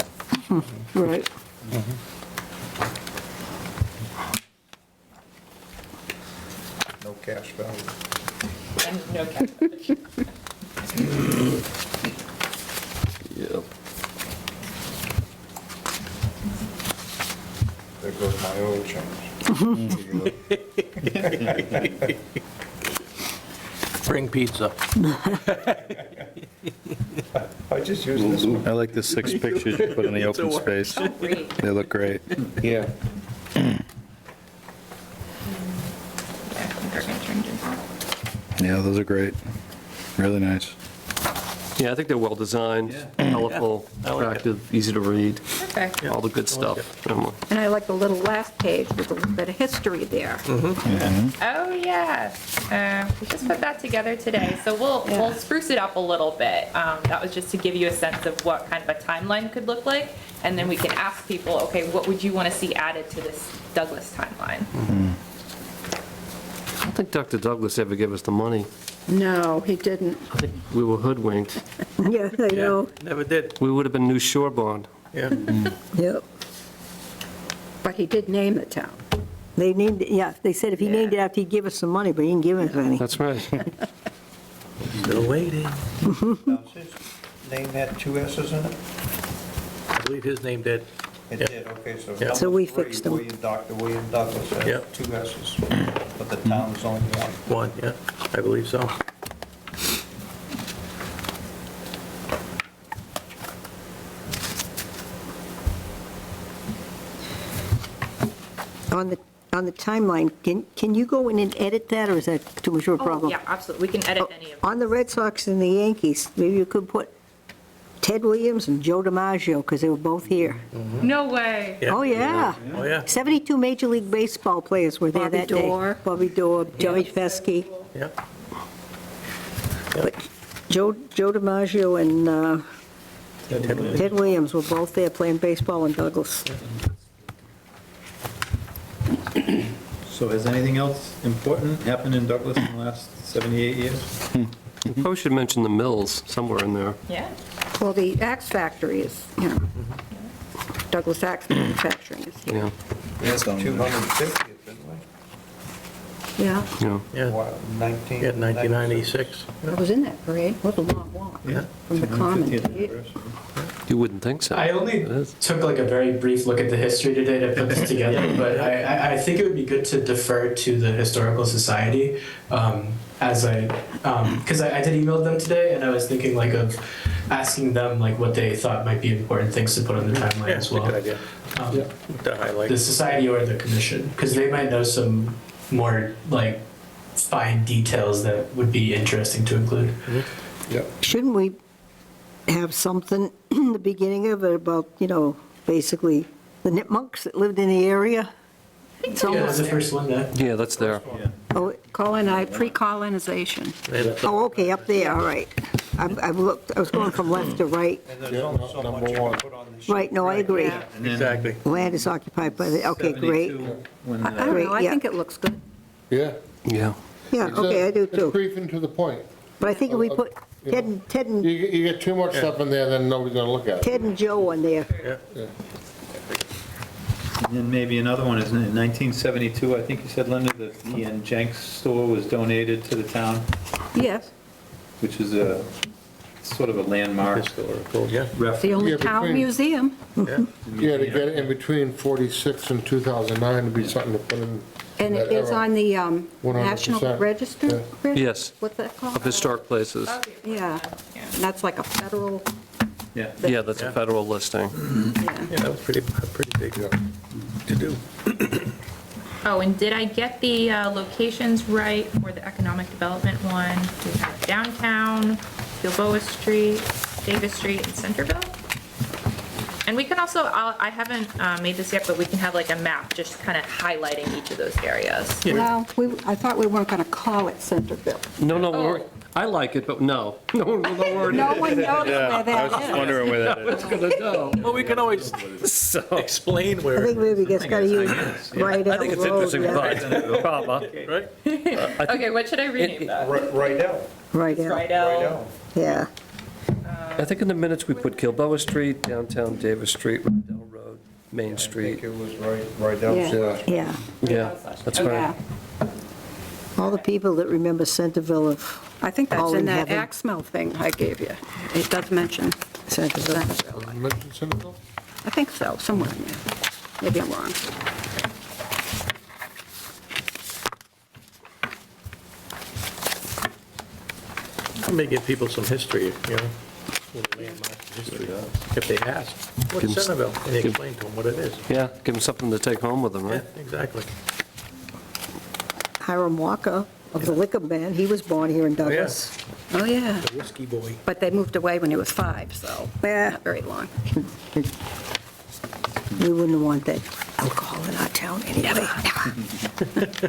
Right. No cash value. And no cash. Yep. There goes my oil change. Bring pizza. I just use this one. I like the 6 pictures you put in the open space. Great. They look great. Yeah. Yeah, those are great. Really nice. Yeah, I think they're well-designed, colorful, I like it. attractive, easy to read, Okay. all the good stuff. And I like the little last page with a little bit of history there. Oh, yeah. We just put that together today, so we'll spruce it up a little bit. That was just to give you a sense of what kind of a timeline could look like, and then we can ask people, okay, what would you want to see added to this Douglas timeline? I don't think Dr. Douglas ever gave us the money. No, he didn't. I think we were hoodwinked. Yeah, I know. Never did. We would have been New Shore Bond. Yeah. Yep. But he did name the town. They named it, yeah, they said if he named it after, he'd give us some money, but he didn't give us any. That's right. Still waiting. Now, his name had 2 S's in it? I believe his name did. It Yeah. did, okay, so Yeah. So we number 3, fixed them. Dr. William Douglas Yep. had 2 S's, but the town's only 1. One, yeah, I believe so. On the timeline, can you go in and edit that, or is that too much of a Oh, problem? yeah, absolutely. We can edit any of them. On the Red Sox and the Yankees, maybe you could put Ted Williams and Joe DiMaggio, because they were both here. No way. Yeah. Oh, yeah. Oh, yeah. 72 Major League Baseball players were there Bobby that day. Doerr. Bobby Doerr, Joey Fesky. Yeah. But Joe DiMaggio and Ted Williams were both there playing baseball in Douglas. So has anything else important happened in Douglas in the last 78 years? We probably should mention the mills somewhere in there. Yeah. Well, the axe factory is, Douglas Axe Manufacturing is here. Yeah, Yes, 250th, didn't we? Yeah, yeah. Yeah, What, 19? yeah, 1996. I was in that parade. It was a long walk Yeah. from the common. 50th anniversary. You wouldn't think so. I only It is. took like a very brief look at the history today to put this together, but I think it would be good to defer to the Historical Society as because I did email them today, and I was thinking like of asking them like what they thought might be important things to put on the timeline Yeah, as it's a well. good idea. Um, To highlight. The society or the commission, because they might know some more like fine details that would be interesting to include. Shouldn't we have something in the beginning of it about, basically the nipmunks that lived in the area? It's Yeah, that was almost, the first one that. Yeah, that's there. Pre-colonization. oh, okay, up there, all right. I've looked, I was going from left to right. And there's only so much you can put on the sheet. Right, no, I agree. Yeah. And then Exactly. Land is occupied by the, okay, great. 72, when I don't know, I Yeah. think it looks good. Yeah. Yeah. Yeah, okay, I do It's too. brief and to the point. But I think if we put Ted and You get too much stuff in there, then nobody's gonna look at it. Ted and Joe on there. And then maybe another one is in 1972, I think you said, Linda, the Ian Jenks store was donated to the town, Yes, which is a, sort of a landmark. Historical, yeah. Reference. the only Yeah, town between- museum. Yeah, to get it in between 46 and 2009 would be something to put in. And it that is era. on the 100%. National Register? Chris? Yes. What's that called? Of historic places. Yeah, and that's like a federal, Yeah. Yeah, that's a federal listing. yeah. Yeah, that was pretty big to do. Oh, and did I get the locations right for the economic development one? We have downtown, Gilboa Street, Davis Street, and Centerville. And we can also, I haven't made this yet, but we can have like a map just kind of highlighting each of those areas. Well, I thought we weren't going to call it Centerville. No, Oh. I like it, but no. No one will know where it is. No one knows where that is. Wondering where that is. It's gonna go. Well, we can always So, explain I where, think maybe just gotta use Rydell I think it's Road, interesting, yeah. but, comma, right? Okay, what should I rename that? Right out. Rydell, Rydell. yeah. I think in the minutes we put Gilboa Street, downtown Davis Street, Rydell Road, Main I think Street. it was right down. Yeah. Yeah, Yeah, that's Yeah, right. all the people that remember Centerville of I think that's All in in that heaven. Axmell thing I gave you. It does mention Centerville. Centerville. Mention Centerville? I think so, somewhere in there. Maybe I'm wrong. I may give people some history, little landmark history, if they ask. What's Centerville? And you explain to them what it is. Yeah, give them something to take home with them, Yeah, right? exactly. Hiram Walker of the Liquor Man, he was born here in Douglas. Oh, yeah. The whiskey boy. But they moved away when he was 5, so Yeah, not very long. we wouldn't want that alcohol in our town anyway.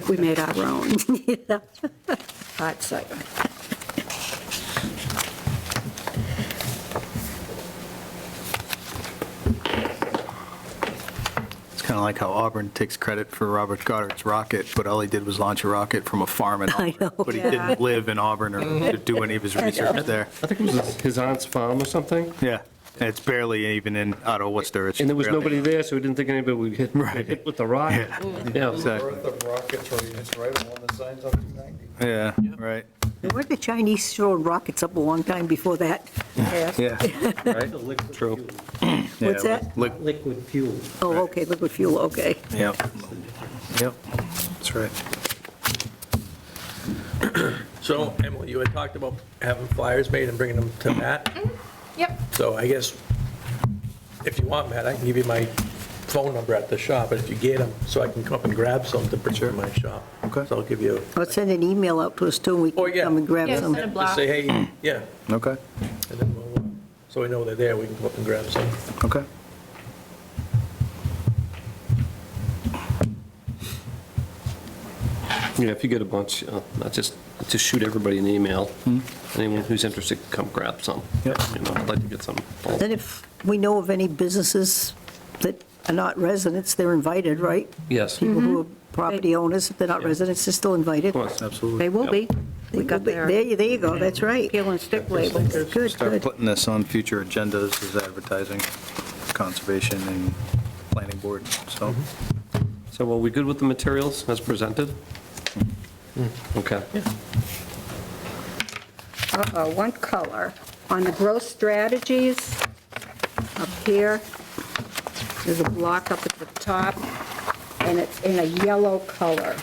We made our own. Yeah. Hard cider. It's kind of like how Auburn takes credit for Robert Goddard's rocket, but all he did was launch a rocket from a farm in I Auburn. know. But he Yeah. didn't live in Auburn or do any of his research there. I think it was his aunt's farm or something, Yeah, and it's barely even out of Worcester. It's and there was barely- nobody there, so we didn't think anybody would get Right. hit with the rocket. Yeah, Exactly. Birth of rockets, or it's right on the signs on 290. Yeah, right. Weren't the Chinese throwing rockets up a long time before that? Yeah. true. What's Yeah, that? Liquid fuel. Oh, okay, liquid fuel, okay. Yep. Yep, that's right. So, Emily, you had talked about having flyers made and bringing them to Matt. Yep. So I guess, if you want, Matt, I can give you my phone number at the shop, and if you get them, so I can come up and grab some to bring to my shop. Okay. So I'll give you, Let's send an email out to us too, and we Oh, can yeah. come and grab Yeah, some. send a just block. say, hey, yeah, Okay, and then we'll, so we know they're there, we can come up and grab some. okay. Yeah, if you get a bunch, just shoot everybody an email. Anyone who's interested, come grab some. Yep. You know, I'd like to get some. Then if we know of any businesses that are not residents, they're invited, right? Yes, of People who are property owners, if they're not residents, they're still invited. course. Absolutely. They will be. We got their There you go, that's right. peel and stick labels. Good, Start good. putting this on future agendas as advertising, conservation and planning board, so. So are we good with the materials as presented? Okay. One color. On the growth strategies, up here, there's a block up at the top, and it's in a yellow color.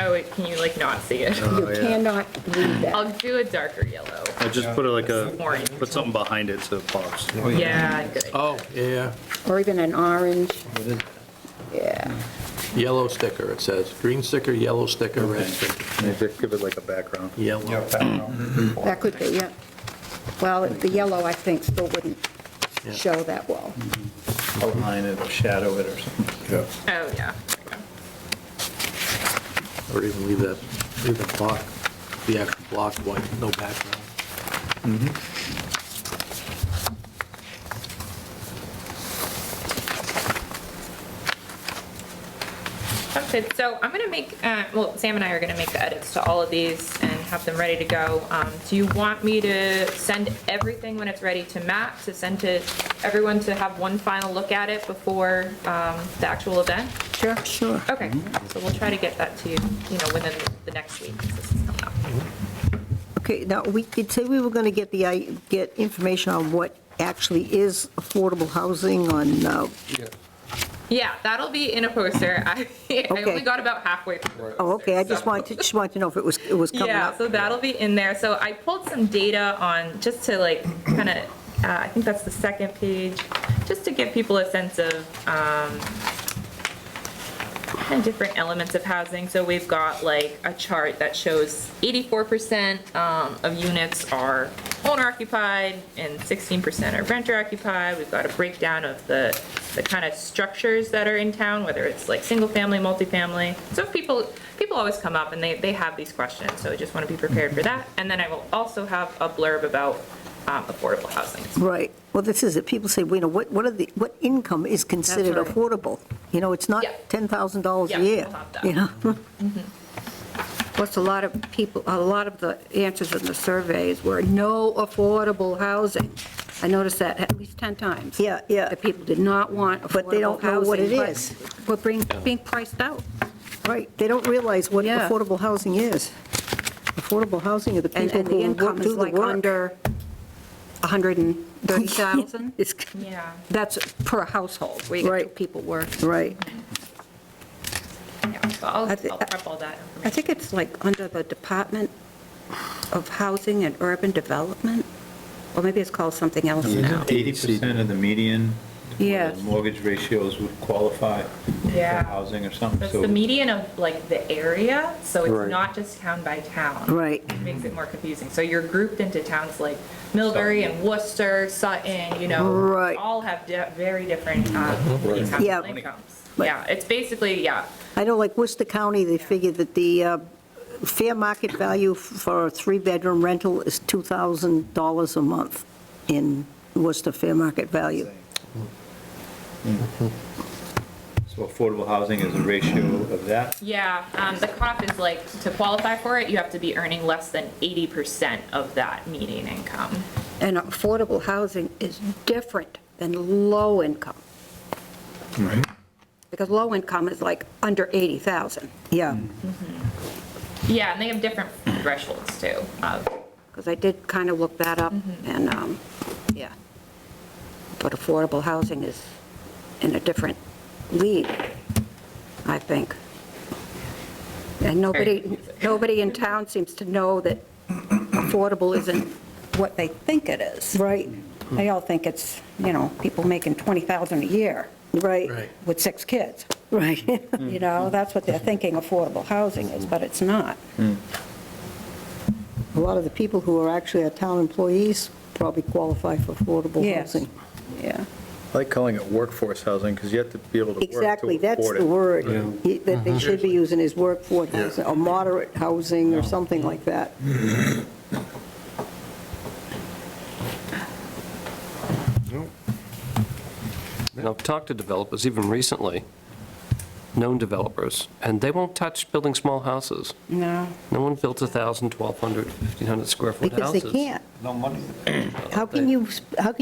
Oh, wait, can you like not see it? You yeah. cannot read that. I'll do a darker yellow. I just put it like Orange. put something behind it so it pops. Yeah, good idea. Oh, yeah. Or even an orange. Yeah. Yellow sticker, it says. Green sticker, yellow sticker, red Okay. sticker. Maybe give it like a background. Yellow. Yeah, background. That could be, yeah. Well, the yellow, I think, still wouldn't Yeah. show that well. Outline it or shadow it or something. Yeah. Oh, yeah. Or even leave the block, the actual block white, no background. Okay, so I'm gonna make, well, Sam and I are gonna make the edits to all of these and have them ready to go. Do you want me to send everything when it's ready to Matt, to send to everyone to have one final look at it before the actual event? Sure. Sure. Okay, so we'll try to get that to you, within the next week, 'cause this is coming up. Okay, now, we did say we were going to get information on what actually is affordable housing on, Yeah, that'll be in a poster. I only got about halfway through. oh, okay, I just So- wanted to know if it was coming Yeah, up. so that'll be in there. So I pulled some data on, just to like, kind of, I think that's the second page, just to give people a sense of kind of different elements of housing. So we've got like a chart that shows 84% of units are owner occupied and 16% are renter occupied. We've got a breakdown of the kind of structures that are in town, whether it's like single family, multifamily. So people always come up and they have these questions, so I just want to be prepared for that. And then I will also have a blurb about affordable housing. Right, well, this is it, people say, what income is considered That's right. affordable? It's not Yeah. $10,000 Yeah, a year, we'll have that. you know? Plus, a lot of the answers in the surveys were no affordable housing. I noticed that at least 10 times. Yeah, yeah. That people did not want affordable housing. But they don't know what it but is. We're being priced out. Right, they don't realize what Yeah. affordable housing is. Affordable housing are the And people the who income do is the like work. under 130,000. It's- Yeah. That's per household, where you get two Right. people working. Right, Yeah, so I'll I thi- prep all that I information. think it's like under the Department of Housing and Urban Development, or maybe it's called something else now. 80% of the median Yes. mortgage ratios would qualify for Yeah. housing or something. That's So the median of like the area, so Right. it's not just town by town. right. It makes it more confusing. So you're grouped into towns like Millbury and Worcester, Sutton, Right. all have very different Yeah. household incomes. Yeah, it's basically, yeah, I know, like Worcester County, they figured that the fair market value for a three-bedroom rental is $2,000 a month in Worcester fair market value. So affordable housing is a ratio of that? yeah. The cutoff is like, to qualify for it, you have to be earning less than 80% of that median income. And affordable housing is different than low income. Right. Because low income is like under 80,000. Yeah, Yeah, and they have different thresholds too. Because I did kind of look that up, and, yeah. But affordable housing is in a different league, I think. And nobody in town seems to know that affordable isn't what they think it is. right, They all think it's, people making $20,000 a year right, Right. with 6 kids. right. That's what they're thinking affordable housing is, but it's not. A lot of the people who are actually our town employees probably qualify for affordable Yes. housing. Yeah. I like calling it workforce housing because you have to be able to work to Exactly, that's afford the it. word Yeah. that they should be using is workforce housing, or moderate housing, or something like that. I've talked to developers even recently, known developers, and they won't touch building small houses. No. No one builds 1,000, 1,200, 1,500 square foot Because houses. they can't. No money. How can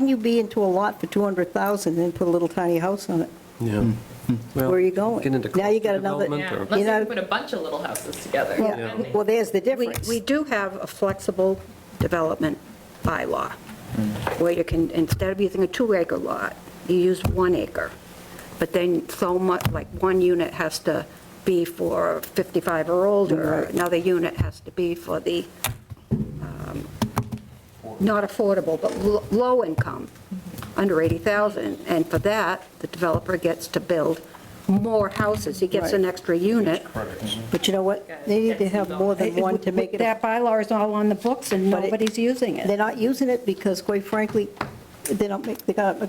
you be into a lot for 200,000 and then put a little tiny house on it? Yeah. Well, Where are you going? Get into Now you got cluster another- development Yeah, or- unless You you know- can put a bunch of little houses together. Yeah, well, there's the difference. We do have a flexible development bylaw, where you can, instead of using a 2-acre lot, you use 1 acre. But then so much, like 1 unit has to be for 55 or older, another unit has to be for the, not affordable, but low income, under 80,000. And for that, the developer gets to build more houses, he gets an extra unit. But you know what? They need to have more than one to make it. That bylaw is all on the books and But it- nobody's using They're it. not using it because quite frankly, they're not going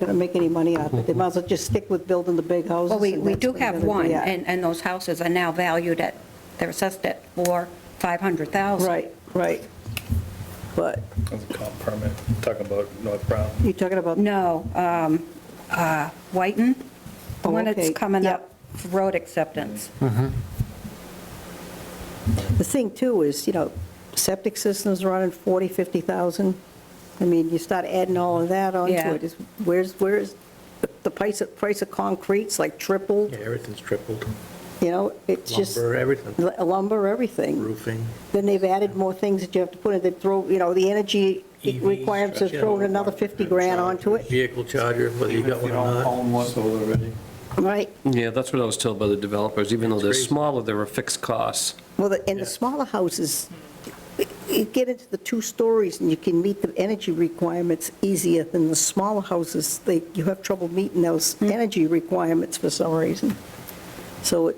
to make any money out of it. They might as well just stick with building the big houses. Well, we and that's do what they're have gonna one, be at. and those houses are now valued at, they're assessed at $500,000. Right, right. But That's a comp permit, talking about North Brown. you're talking about, No, Whiten, the Oh, one that's okay, coming yep. up, for road acceptance. the thing too is, septic systems running 40, 50,000. I mean, you start adding all of that onto Yeah. it. Where's the price of concrete's like tripled, Yeah, everything's tripled. it's just. Lumber, everything, Lumber, everything. roofing. Then they've added more things that you have to put in, they throw, the energy EVs, requirements have yeah. thrown another 50 grand onto it. Vehicle charger, whether you Even got if one you or don't not. own one. Solar ready. Right. Yeah, that's what I was told by the developers. Even though they're crazy. smaller, they're a fixed cost. Well, in the smaller houses, you get into the 2 stories and you can meet the energy requirements easier than the smaller houses. You have trouble meeting those energy requirements for some reason. So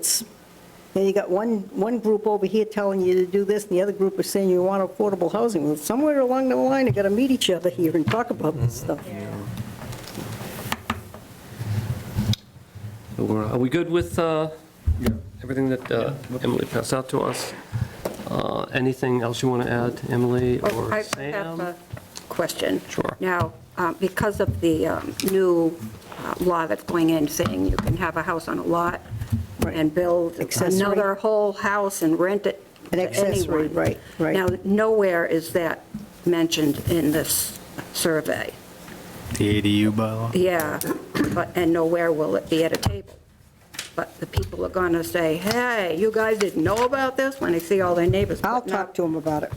then you got one group over here telling you to do this, and the other group is saying you want affordable housing. Well, somewhere along the line, you got to meet each other here and talk about this stuff. So are we good with everything that Emily passed out to us? Anything else you want to add, Emily Oh, or I have Sam? a question. Sure. Now, because of the new law that's going in saying you can have a house on a lot and build Accessory. another whole house and rent it An to accessory, anyone. right, right. Now, nowhere is that mentioned in this survey. The ADU bylaw? Yeah, and nowhere will it be at a table. But the people are going to say, hey, you guys didn't know about this, when they see all their neighbors. I'll putting up- talk to them about it.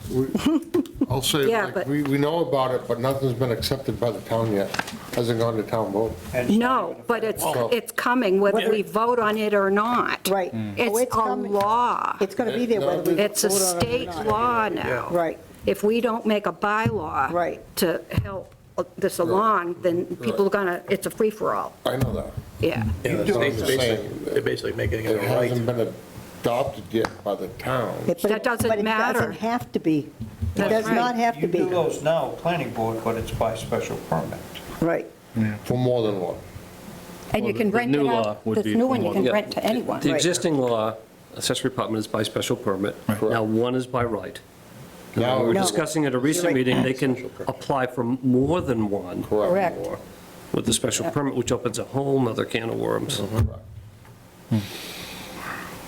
I'll say, Yeah, like, but- we know about it, but nothing's been accepted by the town yet. Hasn't gone to town vote. And it's not No, even a but federal it's coming whether we vote on it or not. Right. Oh, It's a coming. law. It's going to be there whether we vote on it or not. It's a state law now. Right. If we don't make a bylaw Right. to help this along, then people are gonna, it's a free-for-all. I know that. Yeah. Yeah, the do state's understand. they're basically making it It a right. hasn't been adopted yet by the town. But That doesn't But it matter. doesn't have to be. It That's does right. not have to You do be. those now, planning board, but it's by special permit. Right. For more than one. And you Well, can the rent new it law out, would this be new for one you more can Yeah. rent to anyone. The Right. existing law, accessory apartment is by special permit. Now, one is by right. Now, We were No. discussing at a recent You're right. meeting, they can apply for more than one. Correct. or more with the special permit, which opens a whole nother can of worms.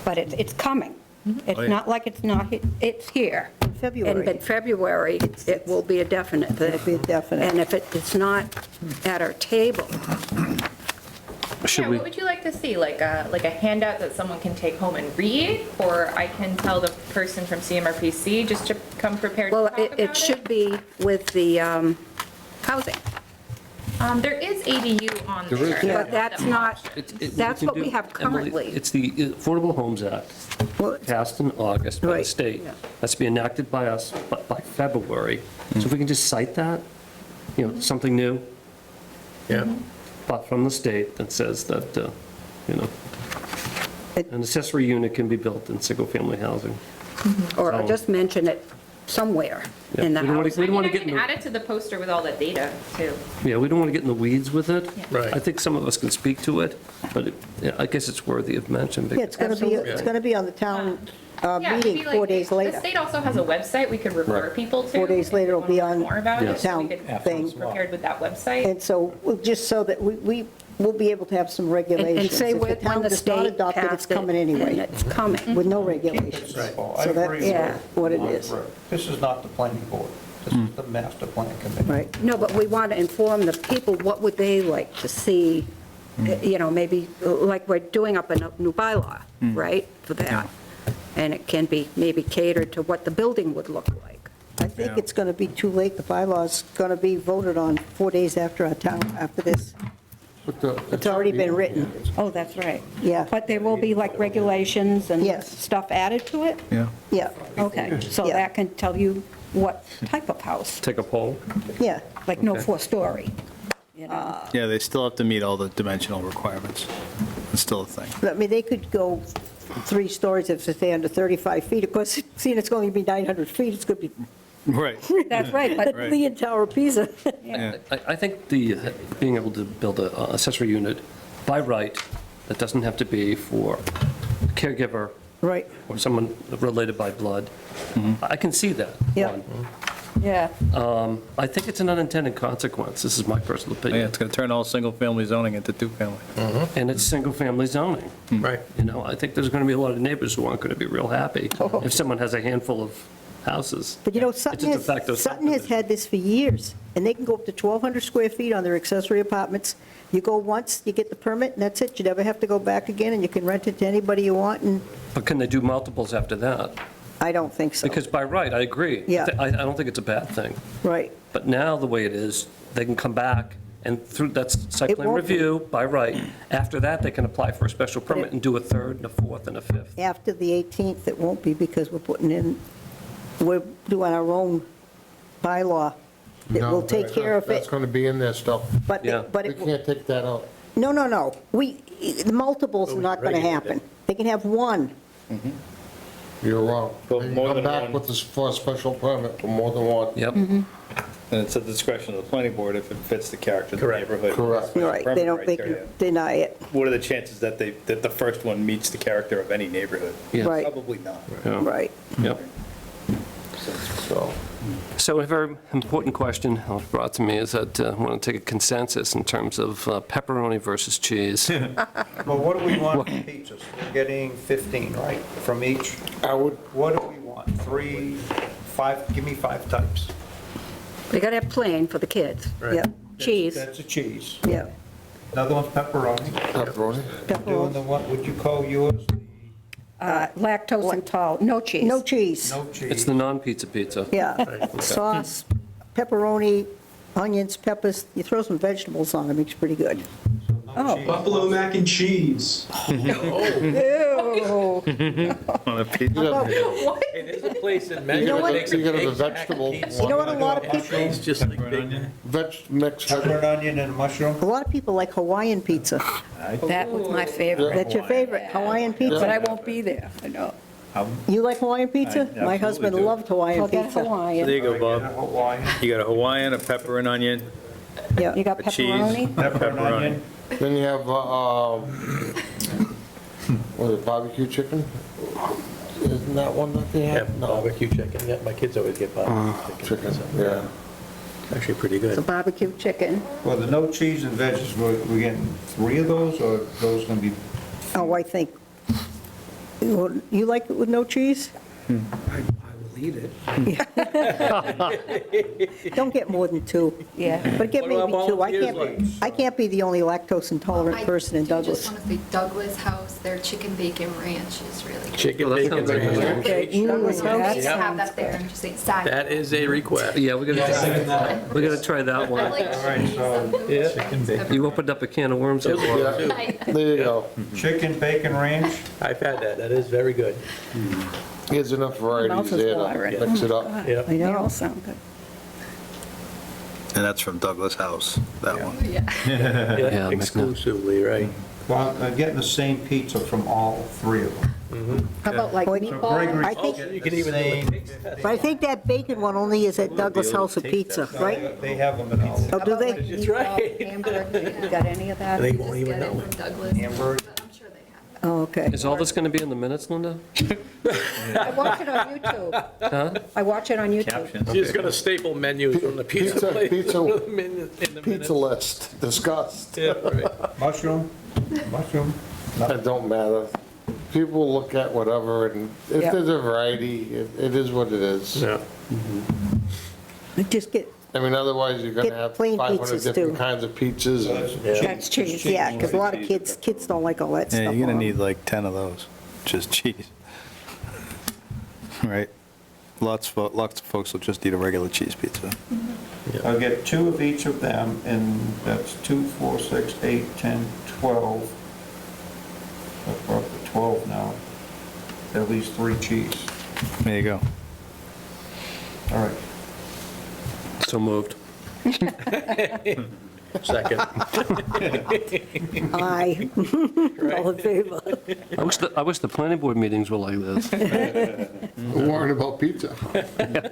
But it's coming. It's not like it's not, it's here. In February. And in February, it will be a definite thing. It'll be a definite. And if it's not at our table, Should Yeah, we, what would you like to see? Like a handout that someone can take home and read? Or I can tell the person from CMRPC just to come prepared to well, talk about it should be with the housing. There is ADU on There is, there. yeah. But that's not, that's can what we do- have Emily, currently. It's the Affordable Homes Act, Well, passed in August by the Right. state. That's to be enacted by us by February. So if we can just cite that, something new, Yeah. but from the state that says that, It- an accessory unit can be built in single-family housing. Or So- just mention it somewhere Yeah, in the we don't wanna- house. we I don't mean, want I to get in can the, add it to the poster with all the data too. yeah, we don't want to get in the weeds with it. Right. I think some of us can speak to it, but I guess it's worthy of mention. Yeah, it's going to be, Absolutely. on the town Yeah, meeting maybe like 4 days The later. state also has a website we could refer Right. people to. 4 days if later they it'll be wanna learn on More about the it, so we town could thing. be prepared with that website. And so, just so that we will be able to have some regulations. And say If the when town the does not state adopt it, it's passed it, coming and anyway, it's coming. with no regulations. Well, I So agree that's with Yeah. what it I is. agree. This is not the planning board. This is the master plan committee. Right. No, but we want to inform the people, what would they like to see, maybe, like we're doing up a new bylaw, right, for that. And it can be maybe catered to what the building would look like. I think it's going to be too late. The bylaw's going to be voted on 4 days after after this. It's already been written. Oh, that's right. Yeah. But there will be like regulations and Yes. stuff added to it? Yeah. Yeah, Okay, so Yeah. that can tell you what type of house, Take a poll. yeah. like no Okay. four-story, you know? Yeah, they still have to meet all the dimensional requirements. It's still a thing. I mean, they could go 3 stories if they under 35 feet. Of course, seeing it's going to be 900 feet, it's going to be Right. That's right, the but Leaning Tower of Pisa. Yeah. I think being able to build a accessory unit by right, that doesn't have to be for a caregiver Right, or someone related by blood, I can see that. Yeah. one. yeah. I think it's an unintended consequence, this is my personal Yeah, opinion, it's going to turn all single-family zoning into two-family. and it's single-family zoning. Right. You know, I think there's going to be a lot of neighbors who aren't going to be real happy if someone has a handful of houses. but you know, It's just a fact of Sutton has had this for years, and they can go up to 1,200 square feet on their accessory apartments. You go once, you get the permit, and that's it. You never have to go back again, and you can rent it to anybody you want, and But can they do multiples after that? I don't think so. Because by right, I agree. Yeah. I don't think it's a bad thing. Right, But now, the way it is, they can come back, and through, that's site It plan won't be. review, by right. After that, they can apply for a special permit and do a third, and a fourth, and a fifth. after the 18th, it won't be, because we're doing our own bylaw that No, will take care of That's it. going to be in there still. But, Yeah. but We it, can't take that out. no, the multiples are not going to happen. They can have one. You're wrong. But They can more come than back one. with this for a special permit for more than one. Yep. Mm-hmm. And it's at the discretion of the planning board if it fits the character of the Correct. neighborhood. Correct. Right, they don't, they can Criteria. deny it. What are the chances that that the first one meets the character of any neighborhood? Yeah. Right. Probably not. Yeah. Right. Yep. So, So a very important question brought to me is that I want to take a consensus in terms of pepperoni versus cheese. Well, what do we want for pizzas? We're getting 15, right, from each? I would, What do we want? 3, 5, give me 5 types. We got to have plain for the kids. Yeah, Cheese. That's a cheese. yeah. Another one's pepperoni. pepperoni. Doing the one, would you call yours Lactose intolerant, no cheese. No cheese. no cheese? It's the non-pizza pizza. Yeah, sauce, pepperoni, onions, peppers, you throw some vegetables on it, makes it pretty good. No cheese. Buffalo mac and cheese. Ew. On a pizza. It is a place in You Medford. gotta, you gotta have a vegetable. You know what a lot of people, It's just like big. Mixed. Pepper and onion and mushroom? a lot of people like Hawaiian pizza. That was my favorite, That's your favorite, Hawaiian but pizza? I won't be there, I know. You like Hawaiian pizza? I My absolutely husband do. loved Hawaiian I'll get pizza. There Hawaiian. you go, Bob. Hawaiian, You got a Hawaiian, a pepper and onion, Yeah. You got a cheese. pepperoni? pepper and onion. Then you have, what is it, barbecue chicken? Isn't that one that they Yeah, have? No, barbecue chicken, yeah, my kids always get barbecue chicken. chicken, yeah. Actually pretty The good. barbecue chicken. Well, the no cheese and veggies, we're getting 3 of those, or those gonna be? Oh, I think, you like it with no cheese? I will eat it. Don't get more than 2. Yeah. But get What do our maybe 2. volunteers I can't be the only lactose intolerant person in I Douglas. just want to say Douglas House, their chicken bacon ranch is really good. Chicken Well, that bacon. sounds like ranch. a- Okay, Douglas House, That they have sounds that there, I'm just saying, side. That is a request. Yeah, we're gonna try that I one. like cheese. Yeah. You opened up a can of worms. over there. Yeah, there you go. Chicken bacon ranch? I've had that, that is very good. There's enough varieties Mouth is there to watering. mix it up. Yeah. They all sound good. And that's from Douglas House, that one. Yeah. Yeah, Yeah, exclusively, right. Well, I'm getting the same pizza from all 3 of them. How about like Boy, meatball? Gregory's I think- getting You can the even do a same- taste test. But I think that bacon one only is at Douglas House of Pizza, right? They have them in all of Oh, them. do they? That's right. Hamburger, you got any of that? They Just won't even get it know. from Douglas, Hamburg. but I'm sure they have it. Oh, okay. Is all this gonna be in the minutes, Linda? I watch it on YouTube. I watch it on YouTube. Caption. She's gonna staple menus from the pizza Pizza- place. pizza- in the minutes. Pizza list, discussed. Yeah, right. Mushroom? Mushroom? It don't matter. People look at whatever, and if Yeah. there's a variety, it is what it is. Yeah. Just get, I mean, otherwise, you're gonna Get have plain 500 pizzas, different too. kinds of pizzas. and- that's cheese, yeah, because a lot of kids don't like all that stuff. Yeah, you're on gonna 'em. need like 10 of those, just cheese. Right? Lots of folks will just eat a regular cheese pizza. I'll get 2 of each of them, and that's 2, 4, 6, 8, 10, 12. We're up to 12 now. At least 3 cheese. There you go. All right. So moved. Second. Aye. All in favor? I wish the planning board meetings were like this. We're worrying about pizza. I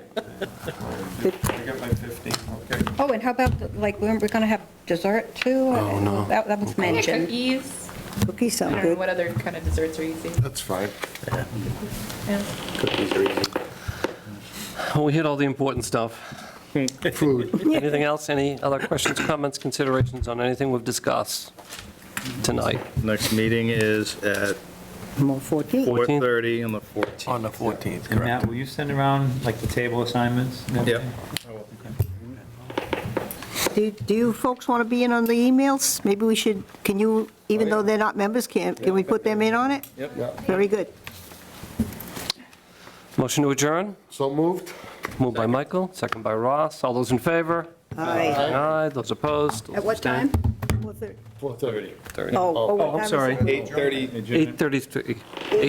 got my 15, okay. Oh, and how about, like, we're going to have dessert too? Oh, no. That was Yeah, mentioned. cookies. Cookies I sound don't know good. what other kind of desserts are easy. That's fine. Yeah. Cookies are easy. We hit all the important stuff. Food. Anything else? Any other questions, comments, considerations on anything we've discussed tonight? Next meeting is at More 14. 4:30 on the 14th. On the 14th, And correct. Matt, will you send around like the table assignments? and Yep. everything? Do you folks want to be in on the emails? Maybe we should, can you, even though they're not members, can we put them in on it? Yeah. Very good. Motion to adjourn? So moved? Moved by Michael, second by Ross. All those in favor? Aye. Aye. Those opposed? At what time? 4:30. 4:30. Oh, Oh, I'm what time is sorry. it? 8:30. 8:33.